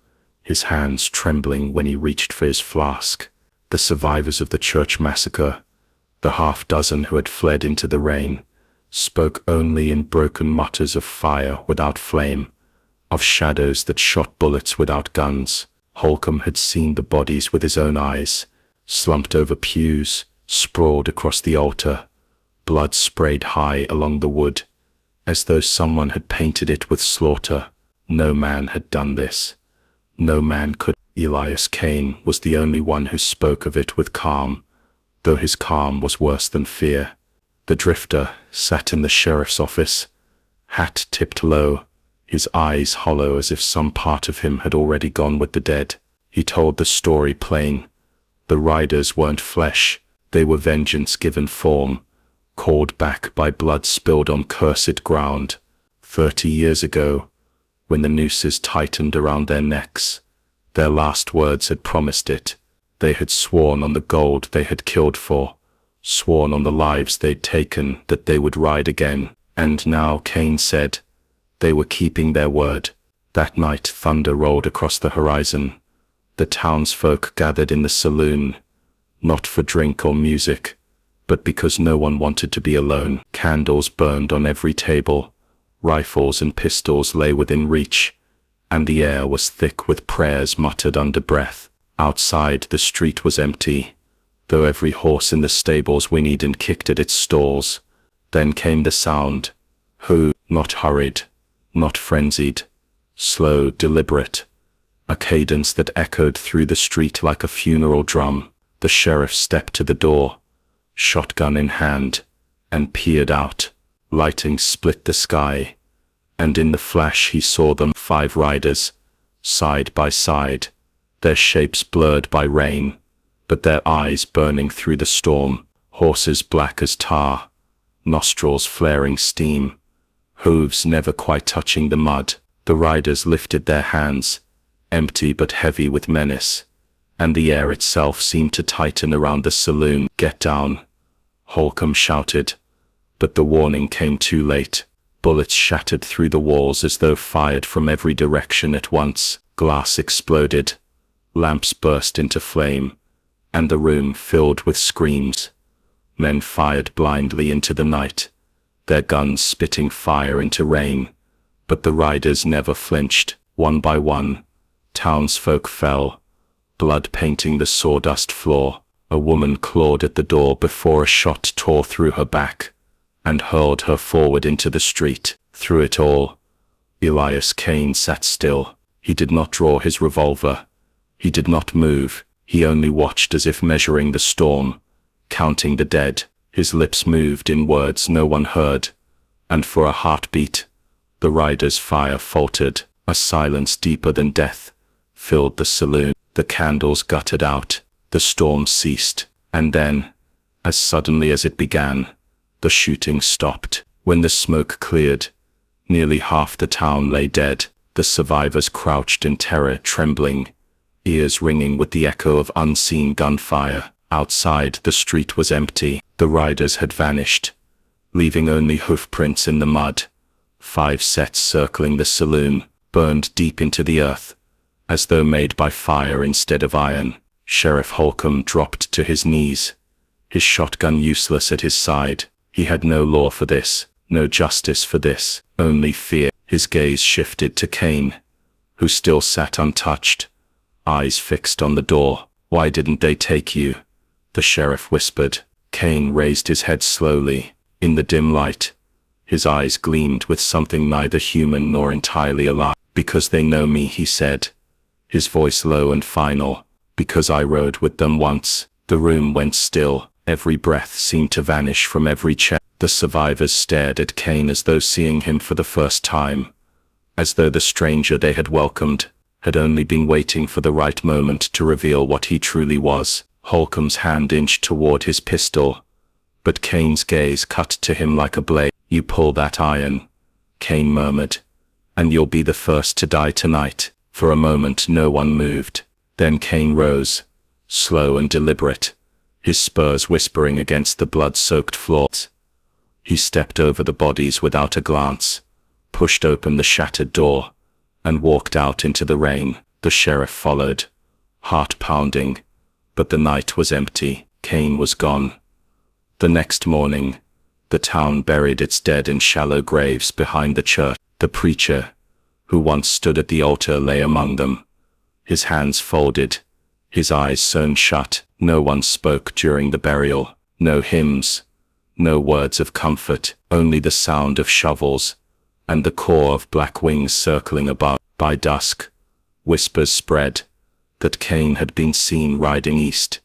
his hands trembling when he reached for his flask. The survivors of the church massacre, the half-dozen who had fled into the rain, spoke only in broken mutters of fire without flame, of shadows that shot bullets without guns. Holcomb had seen the bodies with his own eyes, slumped over pews, sprawled across the altar, blood sprayed high along the wood, as though someone had painted it with slaughter. No man had done this. No man could. Elias Kane was the only one who spoke of it with calm, though his calm was worse than fear. The drifter sat in the sheriff's office, hat tipped low, his eyes hollow as if some part of him had already gone with the dead. He told the story plain. The riders weren't flesh, they were vengeance given form, called back by blood spilled on cursed ground. 30 years ago, when the nooses tightened around their necks. Their last words had promised it. They had sworn on the gold they had killed for, sworn on the lives they'd taken that they would ride again. And now, Cain said, they were keeping their word. That night thunder rolled across the horizon. The townsfolk gathered in the saloon, not for drink or music, but because no one wanted to be alone. Candles burned on every table, rifles and pistols lay within reach, and the air was thick with prayers muttered under breath. Outside, the street was empty, though every horse in the stables whinnied and kicked at its stalls. Then came the sound, not hurried, not frenzied, slow, deliberate, a cadence that echoed through the street like a funeral drum. The sheriff stepped to the door, shotgun in hand, and peered out. Lighting split the sky, and in the flash he saw them, 5 riders, side by side, their shapes blurred by rain, but their eyes burning through the storm, horses black as tar, nostrils flaring steam, hooves never quite touching the mud. The riders lifted their hands, empty but heavy with menace, and the air itself seemed to tighten around the saloon. "Get down," Holcomb shouted, but the warning came too late. Bullets shattered through the walls as though fired from every direction at once. Glass exploded, lamps burst into flame, and the room filled with screams. Men fired blindly into the night, their guns spitting fire into rain, but the riders never flinched. One by one, townsfolk fell, blood painting the sawdust floor. A woman clawed at the door before a shot tore through her back and hurled her forward into the street. Through it all, Elias Cain sat still. He did not draw his revolver. He did not move. He only watched as if measuring the storm, counting the dead. His lips moved in words no one heard, and for a heartbeat, the riders' fire faltered. A silence deeper than death filled the saloon. The candles guttered out. The storm ceased, and then, as suddenly as it began, the shooting stopped. When the smoke cleared, nearly half the town lay dead. The survivors crouched in terror, trembling, ears ringing with the echo of unseen gunfire. Outside, the street was empty. The riders had vanished, leaving only hoofprints in the mud. 5 sets circling the saloon, burned deep into the earth, as though made by fire instead of iron. Sheriff Holcomb dropped to his knees, his shotgun useless at his side. He had no law for this, no justice for this, only fear. His gaze shifted to Cain, who still sat untouched, eyes fixed on the door. "Why didn't they take you?" the sheriff whispered. Cain raised his head slowly. In the dim light, his eyes gleamed with something neither human nor entirely alive. "Because they know me," he said, his voice low and final. "Because I rode with them once." The room went still. Every breath seemed to vanish from every chest. The survivors stared at Cain as though seeing him for the first time, as though the stranger they had welcomed had only been waiting for the right moment to reveal what he truly was. Holcomb's hand inched toward his pistol, but Cain's gaze cut to him like a blade. "You pull that iron," Cain murmured, "and you'll be the first to die tonight." For a moment no one moved. Then Cain rose, slow and deliberate, his spurs whispering against the blood-soaked floors. He stepped over the bodies without a glance, pushed open the shattered door, and walked out into the rain. The sheriff followed, heart pounding, but the night was empty. Cain was gone. The next morning, the town buried its dead in shallow graves behind the church. The preacher, who once stood at the altar, lay among them, his hands folded, his eyes sewn shut. No one spoke during the burial. No hymns, no words of comfort, only the sound of shovels and the caw of black wings circling above. By dusk, whispers spread that Cain had been seen riding east,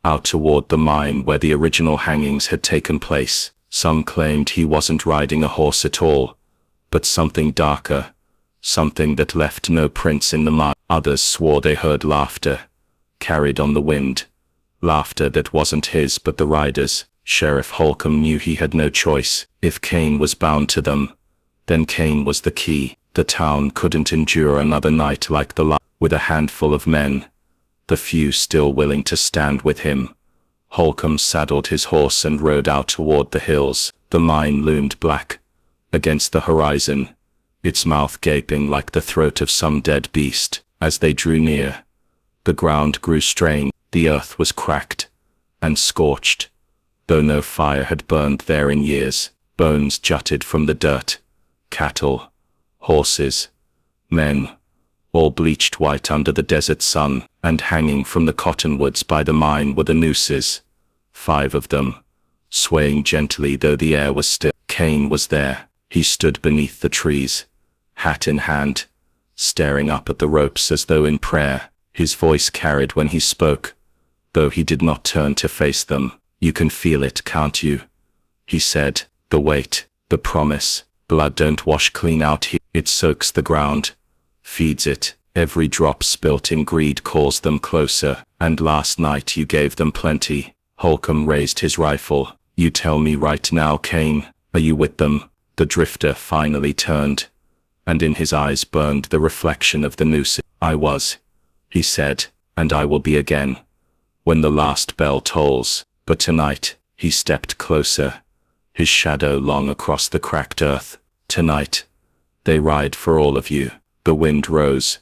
out toward the mine where the original hangings had taken place. Some claimed he wasn't riding a horse at all, but something darker, something that left no prints in the mud. Others swore they heard laughter, carried on the wind, laughter that wasn't his but the riders'. Sheriff Holcomb knew he had no choice. If Cain was bound to them, Then Cain was the key. The town couldn't endure another night like the last. With a handful of men, the few still willing to stand with him, Holcomb saddled his horse and rode out toward the hills. The mine loomed black against the horizon, its mouth gaping like the throat of some dead beast. As they drew near, the ground grew strained. The earth was cracked and scorched, though no fire had burned there in years. Bones jutted from the dirt. Cattle, horses, men, all bleached white under the desert sun, and hanging from the cottonwoods by the mine were the nooses, 5 of them, swaying gently though the air was still. Cain was there. He stood beneath the trees, hat in hand, staring up at the ropes as though in prayer. His voice carried when he spoke, though he did not turn to face them. "You can feel it, can't you?" he said. "The weight, the promise. Blood don't wash clean out here. It soaks the ground, feeds it. Every drop spilt in greed calls them closer. And last night you gave them plenty." Holcomb raised his rifle. "You tell me right now, Cain, are you with them?" The drifter finally turned, and in his eyes burned the reflection of the noose. "I was," he said, "and I will be again, when the last bell tolls." But tonight, he stepped closer, his shadow long across the cracked earth. "Tonight, they ride for all of you." The wind rose,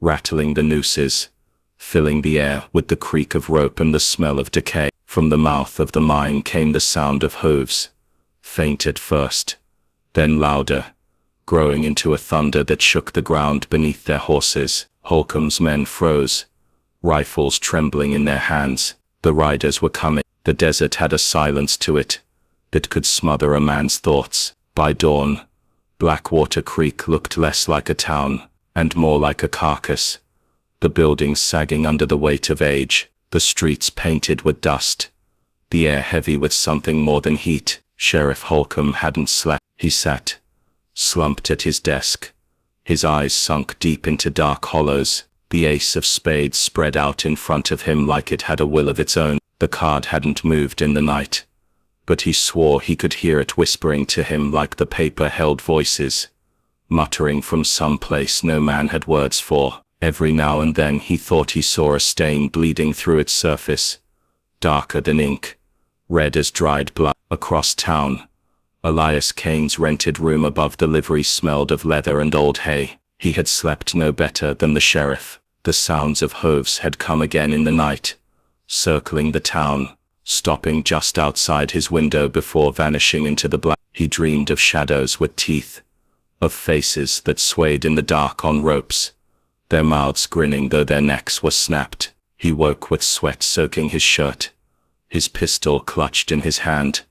rattling the nooses, filling the air with the creak of rope and the smell of decay. From the mouth of the mine came the sound of hooves, faint at first, then louder, growing into a thunder that shook the ground beneath their horses. Holcomb's men froze, rifles trembling in their hands. The riders were coming. The desert had a silence to it that could smother a man's thoughts. By dawn, Blackwater Creek looked less like a town and more like a carcass, the buildings sagging under the weight of age, the streets painted with dust, the air heavy with something more than heat. Sheriff Holcomb hadn't slept. He sat, slumped at his desk, his eyes sunk deep into dark hollows. The ace of spades spread out in front of him like it had a will of its own. The card hadn't moved in the night, but he swore he could hear it whispering to him like the paper held voices, muttering from some place no man had words for. Every now and then he thought he saw a stain bleeding through its surface, darker than ink, red as dried blood. Across town, Elias Cain's rented room above the livery smelled of leather and old hay. He had slept no better than the sheriff. The sounds of hooves had come again in the night, circling the town, stopping just outside his window before vanishing into the black. He dreamed of shadows with teeth, of faces that swayed in the dark on ropes, their mouths grinning though their necks were snapped. He woke with sweat soaking his shirt, his pistol clutched in his hand,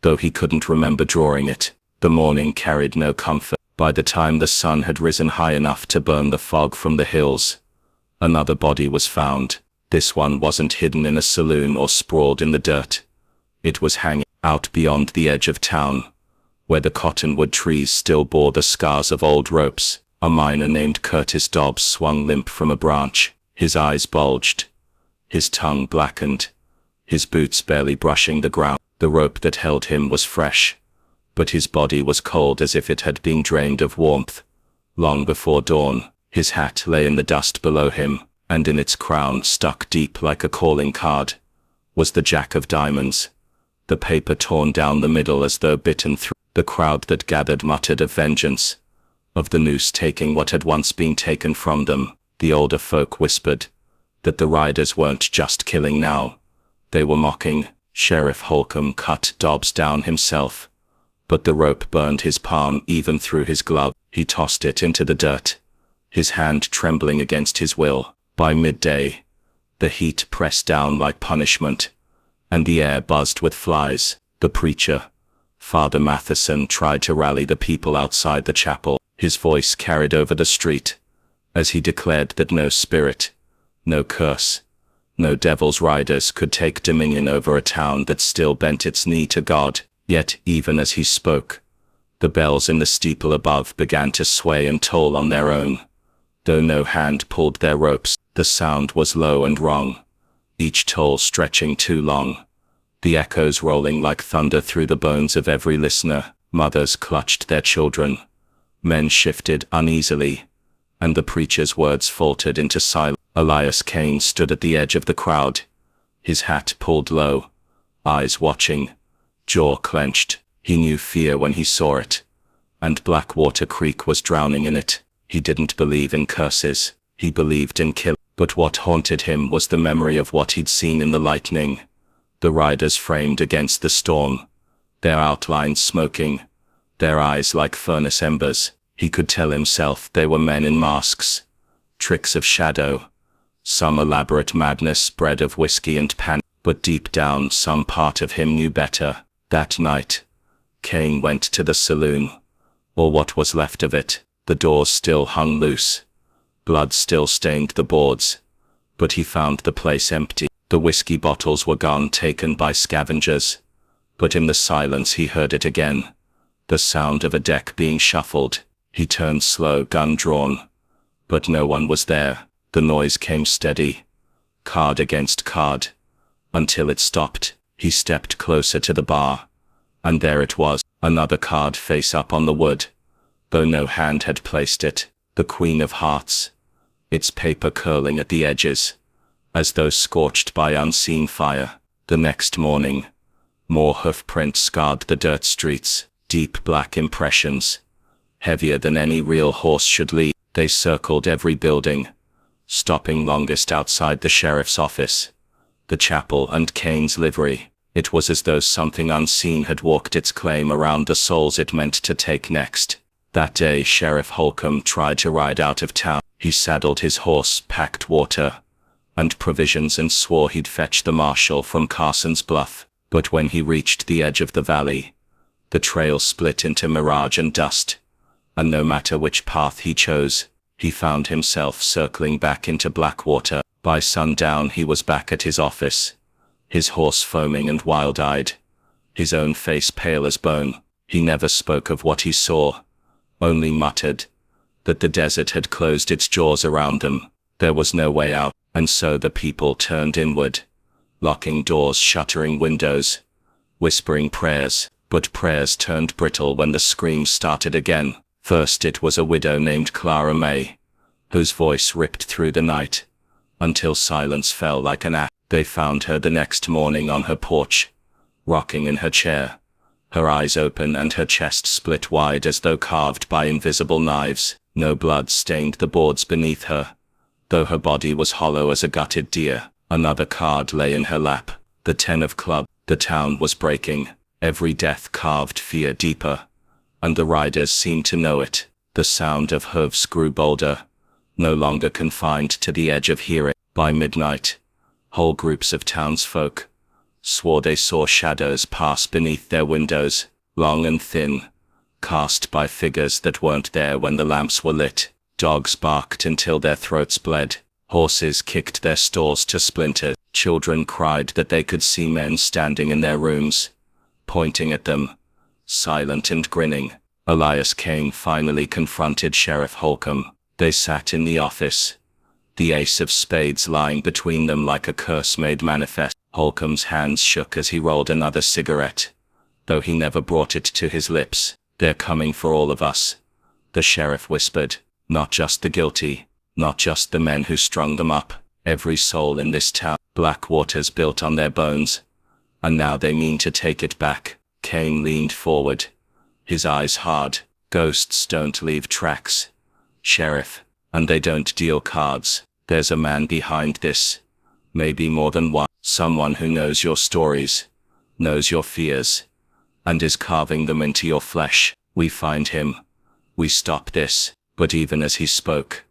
though he couldn't remember drawing it. The morning carried no comfort. By the time the sun had risen high enough to burn the fog from the hills, another body was found. This one wasn't hidden in a saloon or sprawled in the dirt. It was hanging out beyond the edge of town, where the cottonwood trees still bore the scars of old ropes. A miner named Curtis Dobbs swung limp from a branch. His eyes bulged, his tongue blackened, his boots barely brushing the ground. The rope that held him was fresh, but his body was cold as if it had been drained of warmth. Long before dawn, his hat lay in the dust below him, and in its crown, stuck deep like a calling card, was the Jack of Diamonds, the paper torn down the middle as though bitten through. The crowd that gathered muttered of vengeance, of the noose taking what had once been taken from them. The older folk whispered that the riders weren't just killing now, they were mocking. Sheriff Holcomb cut Dobbs down himself, but the rope burned his palm even through his glove. He tossed it into the dirt, his hand trembling against his will. By midday, the heat pressed down like punishment, and the air buzzed with flies. The preacher, Father Matheson, tried to rally the people outside the chapel. His voice carried over the street, as he declared that no spirit, no curse, no devil's riders could take dominion over a town that still bent its knee to God. Yet, even as he spoke, the bells in the steeple above began to sway and toll on their own. Though no hand pulled their ropes, the sound was low and wrong, each toll stretching too long, the echoes rolling like thunder through the bones of every listener. Mothers clutched their children, Men shifted uneasily, and the preacher's words faltered into silence. Elias Kane stood at the edge of the crowd, his hat pulled low, eyes watching, jaw clenched. He knew fear when he saw it, and Blackwater Creek was drowning in it. He didn't believe in curses, he believed in killing. But what haunted him was the memory of what he'd seen in the lightning. The riders framed against the storm, their outlines smoking, their eyes like furnace embers. He could tell himself they were men in masks, tricks of shadow, some elaborate madness bred of whiskey and panic. But deep down some part of him knew better. That night, Kane went to the saloon, or what was left of it. The doors still hung loose, blood still stained the boards, but he found the place empty. The whiskey bottles were gone, taken by scavengers. But in the silence he heard it again, the sound of a deck being shuffled. He turned slow, gun drawn, but no one was there. The noise came steady, card against card, until it stopped. He stepped closer to the bar, and there it was, another card face up on the wood, though no hand had placed it. The Queen of Hearts, its paper curling at the edges, as though scorched by unseen fire. The next morning, more hoof prints scarred the dirt streets, deep black impressions, heavier than any real horse should leave. They circled every building, stopping longest outside the sheriff's office, the chapel, and Kane's livery. It was as though something unseen had walked its claim around the souls it meant to take next. That day Sheriff Holcomb tried to ride out of town. He saddled his horse, packed water and provisions, and swore he'd fetch the marshal from Carson's Bluff. But when he reached the edge of the valley, the trail split into mirage and dust, and no matter which path he chose, he found himself circling back into Blackwater. By sundown he was back at his office, his horse foaming and wild-eyed, his own face pale as bone. He never spoke of what he saw, only muttered that the desert had closed its jaws around them. There was no way out, and so the people turned inward, locking doors, shuttering windows, whispering prayers. But prayers turned brittle when the screams started again. First it was a widow named Clara May, whose voice ripped through the night, until silence fell like an axe. They found her the next morning on her porch, rocking in her chair, her eyes open and her chest split wide as though carved by invisible knives. No blood stained the boards beneath her, though her body was hollow as a gutted deer. Another card lay in her lap, the 10 of club. The town was breaking. Every death carved fear deeper, and the riders seemed to know it. The sound of hooves grew bolder, no longer confined to the edge of hearing. By midnight, whole groups of townsfolk swore they saw shadows pass beneath their windows, long and thin, cast by figures that weren't there when the lamps were lit. Dogs barked until their throats bled. Horses kicked their stalls to splinters. Children cried that they could see men standing in their rooms, pointing at them, silent and grinning. Elias Kane finally confronted Sheriff Holcomb. They sat in the office, the ace of spades lying between them like a curse made manifest. Holcomb's hands shook as he rolled another cigarette, though he never brought it to his lips. "They're coming for all of us," the sheriff whispered. "Not just the guilty, not just the men who strung them up. Every soul in this town. Blackwater's built on their bones, and now they mean to take it back." Kane leaned forward, his eyes hard. "Ghosts don't leave tracks, Sheriff, and they don't deal cards. There's a man behind this, maybe more than one. Someone who knows your stories, knows your fears, and is carving them into your flesh. We find him. We stop this." But even as he spoke,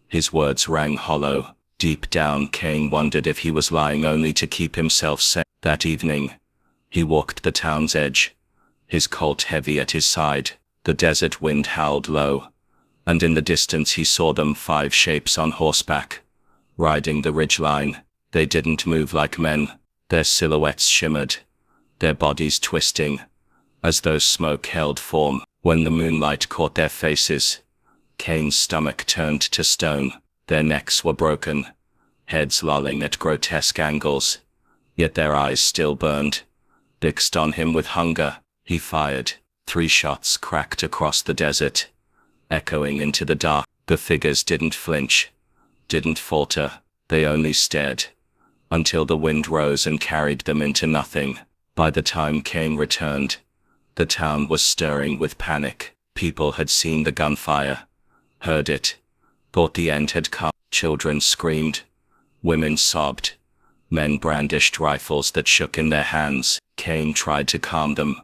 his words rang hollow. Deep down, Kane wondered if he was lying only to keep himself sane. That evening, he walked the town's edge, his Colt heavy at his side. The desert wind howled low, and in the distance he saw them, 5 shapes on horseback, riding the ridgeline. They didn't move like men. Their silhouettes shimmered, their bodies twisting, as though smoke held form. When the moonlight caught their faces, Kane's stomach turned to stone. Their necks were broken, heads lolling at grotesque angles, yet their eyes still burned, fixed on him with hunger. He fired. 3 shots cracked across the desert, echoing into the dark. The figures didn't flinch, didn't falter, they only stared, until the wind rose and carried them into nothing. By the time Cain returned, the town was stirring with panic. People had seen the gunfire, heard it, thought the end had come. Children screamed, women sobbed, men brandished rifles that shook in their hands. Cain tried to calm them,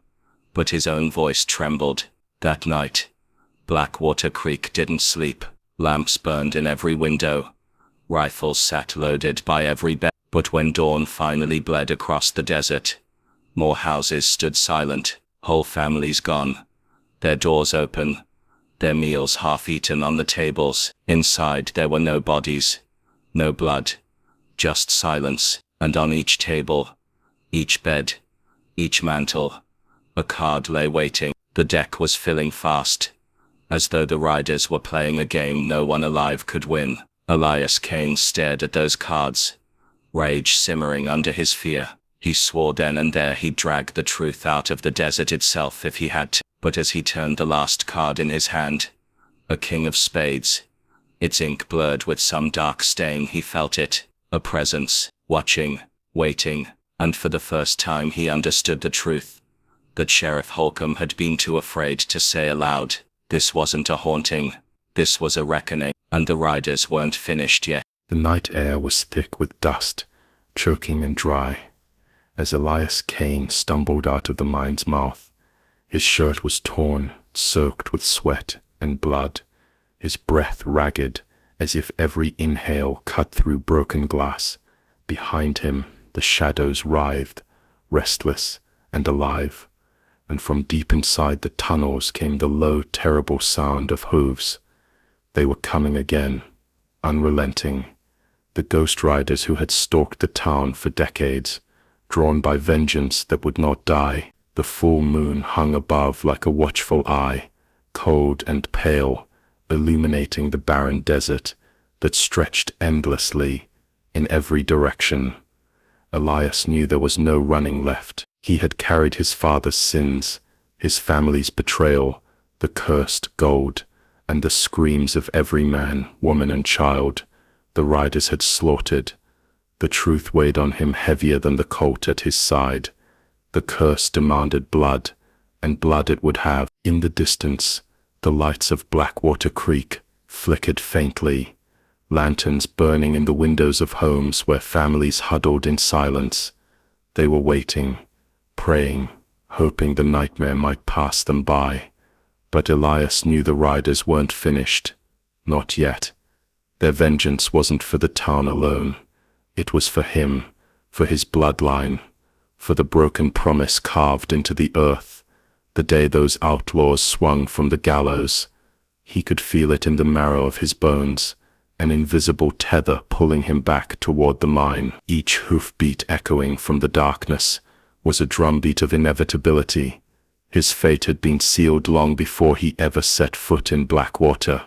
but his own voice trembled. That night, Blackwater Creek didn't sleep. Lamps burned in every window, rifles sat loaded by every bed. But when dawn finally bled across the desert, more houses stood silent, whole families gone, their doors open, their meals half-eaten on the tables. Inside there were no bodies, no blood, just silence. And on each table, each bed, each mantel, a card lay waiting. The deck was filling fast, as though the riders were playing a game no one alive could win. Elias Cain stared at those cards, rage simmering under his fear. He swore then and there he'd drag the truth out of the desert itself if he had to. But as he turned the last card in his hand, a king of spades, its ink blurred with some dark stain, he felt it, a presence, watching, waiting, and for the first time he understood the truth that Sheriff Holcomb had been too afraid to say aloud. This wasn't a haunting, this was a reckoning, and the riders weren't finished yet. The night air was thick with dust, choking and dry. As Elias Cain stumbled out of the mine's mouth, his shirt was torn, soaked with sweat and blood, his breath ragged, as if every inhale cut through broken glass. Behind him, the shadows writhed, restless and alive, and from deep inside the tunnels came the low, terrible sound of hooves. They were coming again, unrelenting, the ghost riders who had stalked the town for decades, drawn by vengeance that would not die. The full moon hung above like a watchful eye, cold and pale, illuminating the barren desert that stretched endlessly in every direction. Elias knew there was no running left. He had carried his father's sins, his family's betrayal, the cursed gold, and the screams of every man, woman, and child the riders had slaughtered. The truth weighed on him heavier than the colt at his side. The curse demanded blood, and blood it would have. In the distance, the lights of Blackwater Creek flickered faintly, lanterns burning in the windows of homes where families huddled in silence. They were waiting, praying, hoping the nightmare might pass them by. But Elias knew the riders weren't finished. Not yet. Their vengeance wasn't for the town alone. It was for him, for his bloodline, for the broken promise carved into the earth. The day those outlaws swung from the gallows, he could feel it in the marrow of his bones, an invisible tether pulling him back toward the mine. Each hoofbeat echoing from the darkness was a drumbeat of inevitability. His fate had been sealed long before he ever set foot in Blackwater.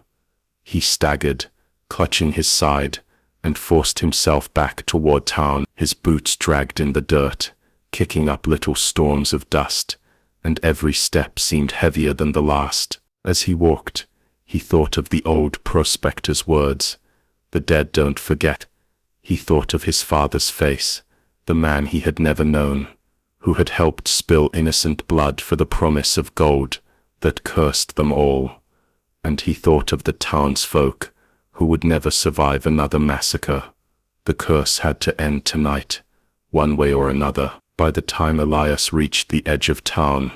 He staggered, clutching his side, and forced himself back toward town. His boots dragged in the dirt, kicking up little storms of dust, and every step seemed heavier than the last. As he walked, he thought of the old prospector's words, "The dead don't forget." He thought of his father's face, the man he had never known, who had helped spill innocent blood for the promise of gold that cursed them all. And he thought of the townsfolk who would never survive another massacre. The curse had to end tonight, one way or another. By the time Elias reached the edge of town,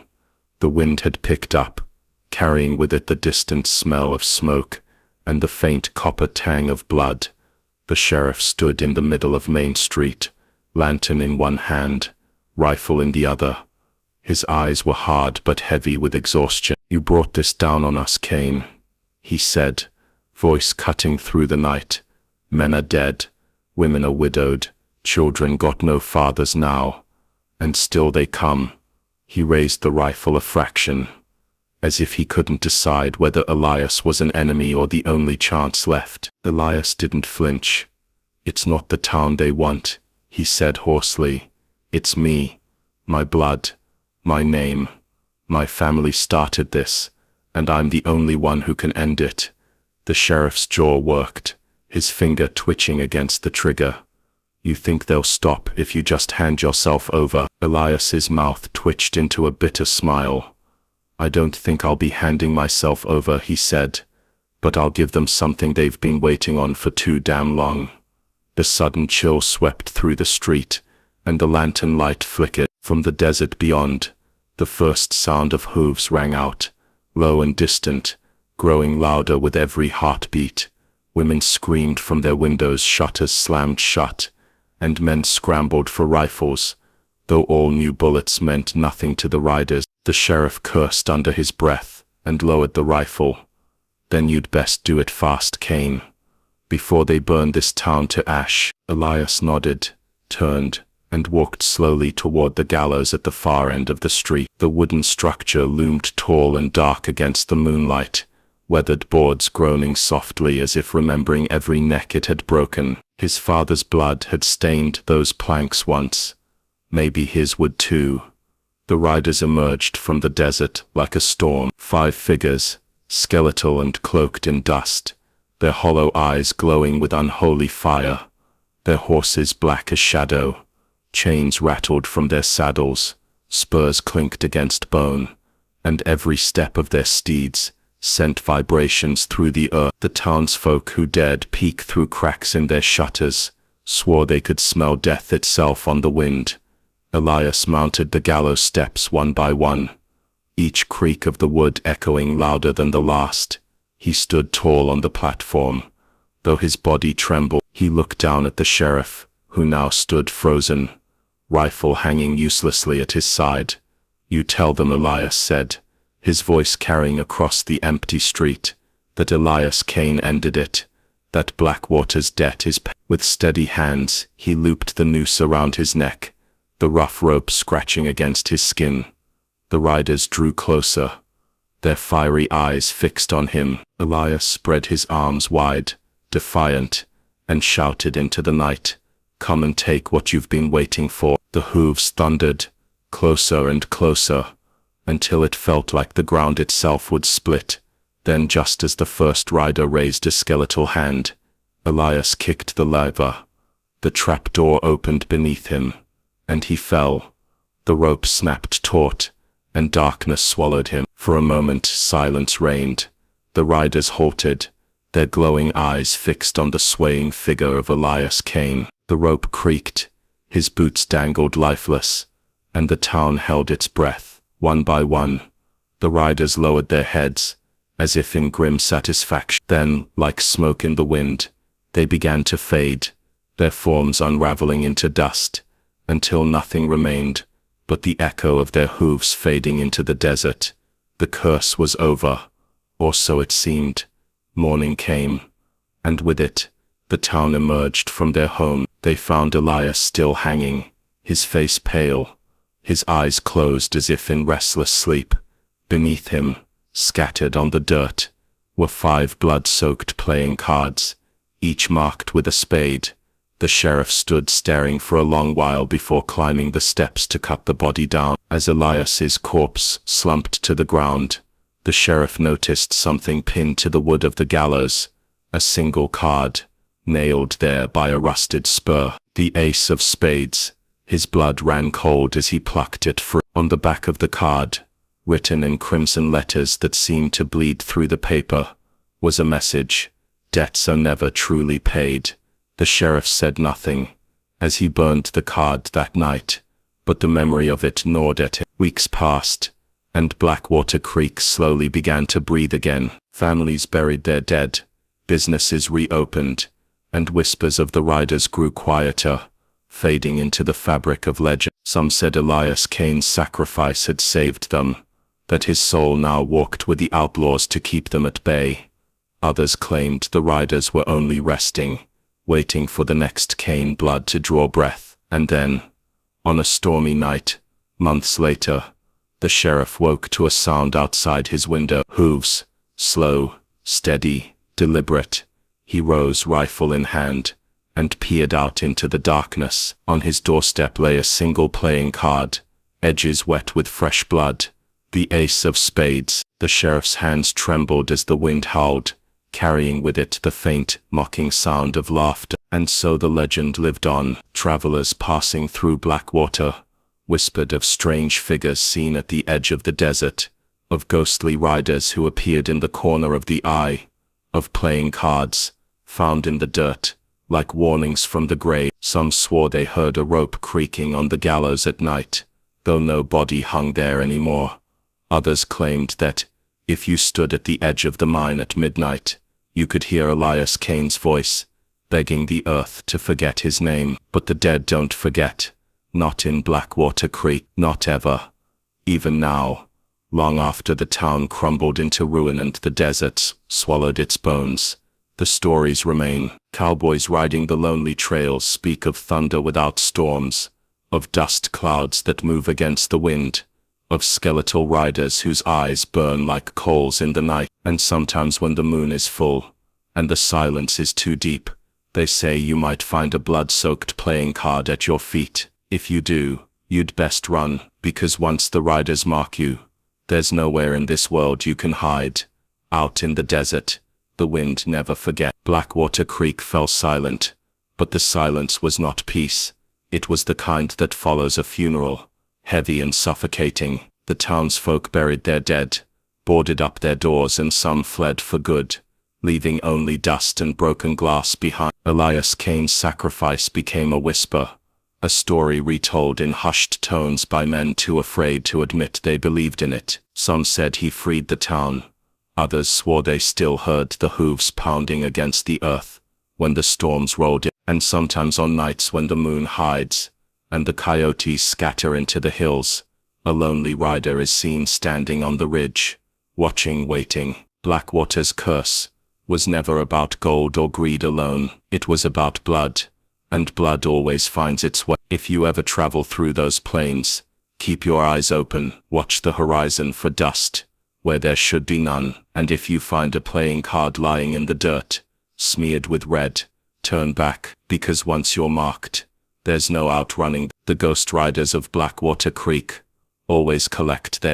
the wind had picked up, carrying with it the distant smell of smoke and the faint copper tang of blood. The sheriff stood in the middle of Main Street, lantern in one hand, rifle in the other. His eyes were hard but heavy with exhaustion. "You brought this down on us, Cain," he said, voice cutting through the night. "Men are dead, women are widowed, children got no fathers now, and still they come." He raised the rifle a fraction, as if he couldn't decide whether Elias was an enemy or the only chance left. Elias didn't flinch. "It's not the town they want," he said hoarsely. "It's me, my blood, my name. My family started this, and I'm the only one who can end it." The sheriff's jaw worked, his finger twitching against the trigger. "You think they'll stop if you just hand yourself over?" Elias's mouth twitched into a bitter smile. "I don't think I'll be handing myself over," he said, "but I'll give them something they've been waiting on for too damn long." The sudden chill swept through the street, and the lantern light flickered. From the desert beyond, the first sound of hooves rang out, low and distant, growing louder with every heartbeat. Women screamed from their windows, shutters slammed shut, and men scrambled for rifles, though all new bullets meant nothing to the riders. The sheriff cursed under his breath and lowered the rifle. "Then you'd best do it fast, Kane, before they burn this town to ash." Elias nodded, turned, and walked slowly toward the gallows at the far end of the street. The wooden structure loomed tall and dark against the moonlight, weathered boards groaning softly as if remembering every neck it had broken. His father's blood had stained those planks once. Maybe his would too. The riders emerged from the desert like a storm. 5 figures, skeletal and cloaked in dust, their hollow eyes glowing with unholy fire, their horses black as shadow. Chains rattled from their saddles, spurs clinked against bone, and every step of their steeds sent vibrations through the earth. The townsfolk who dared peek through cracks in their shutters swore they could smell death itself on the wind. Elias mounted the gallows steps one by one, each creak of the wood echoing louder than the last. He stood tall on the platform, though his body trembled. He looked down at the sheriff, who now stood frozen, rifle hanging uselessly at his side. "You tell them," Elias said, his voice carrying across the empty street, "that Elias Kane ended it, that Blackwater's debt is paid." With steady hands, he looped the noose around his neck, the rough rope scratching against his skin. The riders drew closer, their fiery eyes fixed on him. Elias spread his arms wide, defiant, and shouted into the night, "Come and take what you've been waiting for." The hooves thundered, closer and closer, until it felt like the ground itself would split. Then, just as the first rider raised a skeletal hand, Elias kicked the lever. The trapdoor opened beneath him, and he fell. The rope snapped taut, and darkness swallowed him. For a moment, silence reigned. The riders halted, their glowing eyes fixed on the swaying figure of Elias Kane. The rope creaked, his boots dangled lifeless, and the town held its breath. One by one, the riders lowered their heads, as if in grim satisfaction. Then, like smoke in the wind, they began to fade, their forms unraveling into dust, until nothing remained but the echo of their hooves fading into the desert. The curse was over, or so it seemed. Morning came, and with it, the town emerged from their home. They found Elias still hanging, his face pale, his eyes closed as if in restless sleep. Beneath him, scattered on the dirt, were 5 blood-soaked playing cards, each marked with a spade. The sheriff stood staring for a long while before climbing the steps to cut the body down. As Elias's corpse slumped to the ground, the sheriff noticed something pinned to the wood of the gallows, a single card, nailed there by a rusted spur. The ace of spades. His blood ran cold as he plucked it free. On the back of the card, written in crimson letters that seemed to bleed through the paper, was a message: "Debts are never truly paid." The sheriff said nothing, as he burned the card that night, but the memory of it gnawed at him. Weeks passed, and Blackwater Creek slowly began to breathe again. Families buried their dead, businesses reopened, and whispers of the riders grew quieter, fading into the fabric of legend. Some said Elias Kane's sacrifice had saved them, that his soul now walked with the outlaws to keep them at bay. Others claimed the riders were only resting, waiting for the next Kane blood to draw breath. And then, on a stormy night, months later, the sheriff woke to a sound outside his window. Hooves, slow, steady, deliberate. He rose, rifle in hand, and peered out into the darkness. On his doorstep lay a single playing card, edges wet with fresh blood, the ace of spades. The sheriff's hands trembled as the wind howled, carrying with it the faint, mocking sound of laughter. And so the legend lived on. Travelers passing through Blackwater whispered of strange figures seen at the edge of the desert, of ghostly riders who appeared in the corner of the eye, of playing cards found in the dirt, like warnings from the grave. Some swore they heard a rope creaking on the gallows at night, though no body hung there anymore. Others claimed that, if you stood at the edge of the mine at midnight, you could hear Elias Kane's voice, begging the earth to forget his name. But the dead don't forget. Not in Blackwater Creek, not ever. Even now, long after the town crumbled into ruin and the deserts swallowed its bones, the stories remain. Cowboys riding the lonely trails speak of thunder without storms, of dust clouds that move against the wind, of skeletal riders whose eyes burn like coals in the night. And sometimes when the moon is full, and the silence is too deep, they say you might find a blood-soaked playing card at your feet. If you do, you'd best run, because once the riders mark you, there's nowhere in this world you can hide. Out in the desert, the wind never forgets. Blackwater Creek fell silent, but the silence was not peace. It was the kind that follows a funeral, heavy and suffocating. The townsfolk buried their dead, boarded up their doors, and some fled for good, leaving only dust and broken glass behind. Elias Kane's sacrifice became a whisper, a story retold in hushed tones by men too afraid to admit they believed in it. Some said he freed the town. Others swore they still heard the hooves pounding against the earth when the storms rolled in. And sometimes on nights when the moon hides and the coyotes scatter into the hills, a lonely rider is seen standing on the ridge, watching, waiting. Blackwater's curse was never about gold or greed alone. It was about blood, and blood always finds its way. If you ever travel through those plains, keep your eyes open, watch the horizon for dust where there should be none. And if you find a playing card lying in the dirt, smeared with red, turn back, because once you're marked, there's no outrunning. The ghost riders of Blackwater Creek always collect their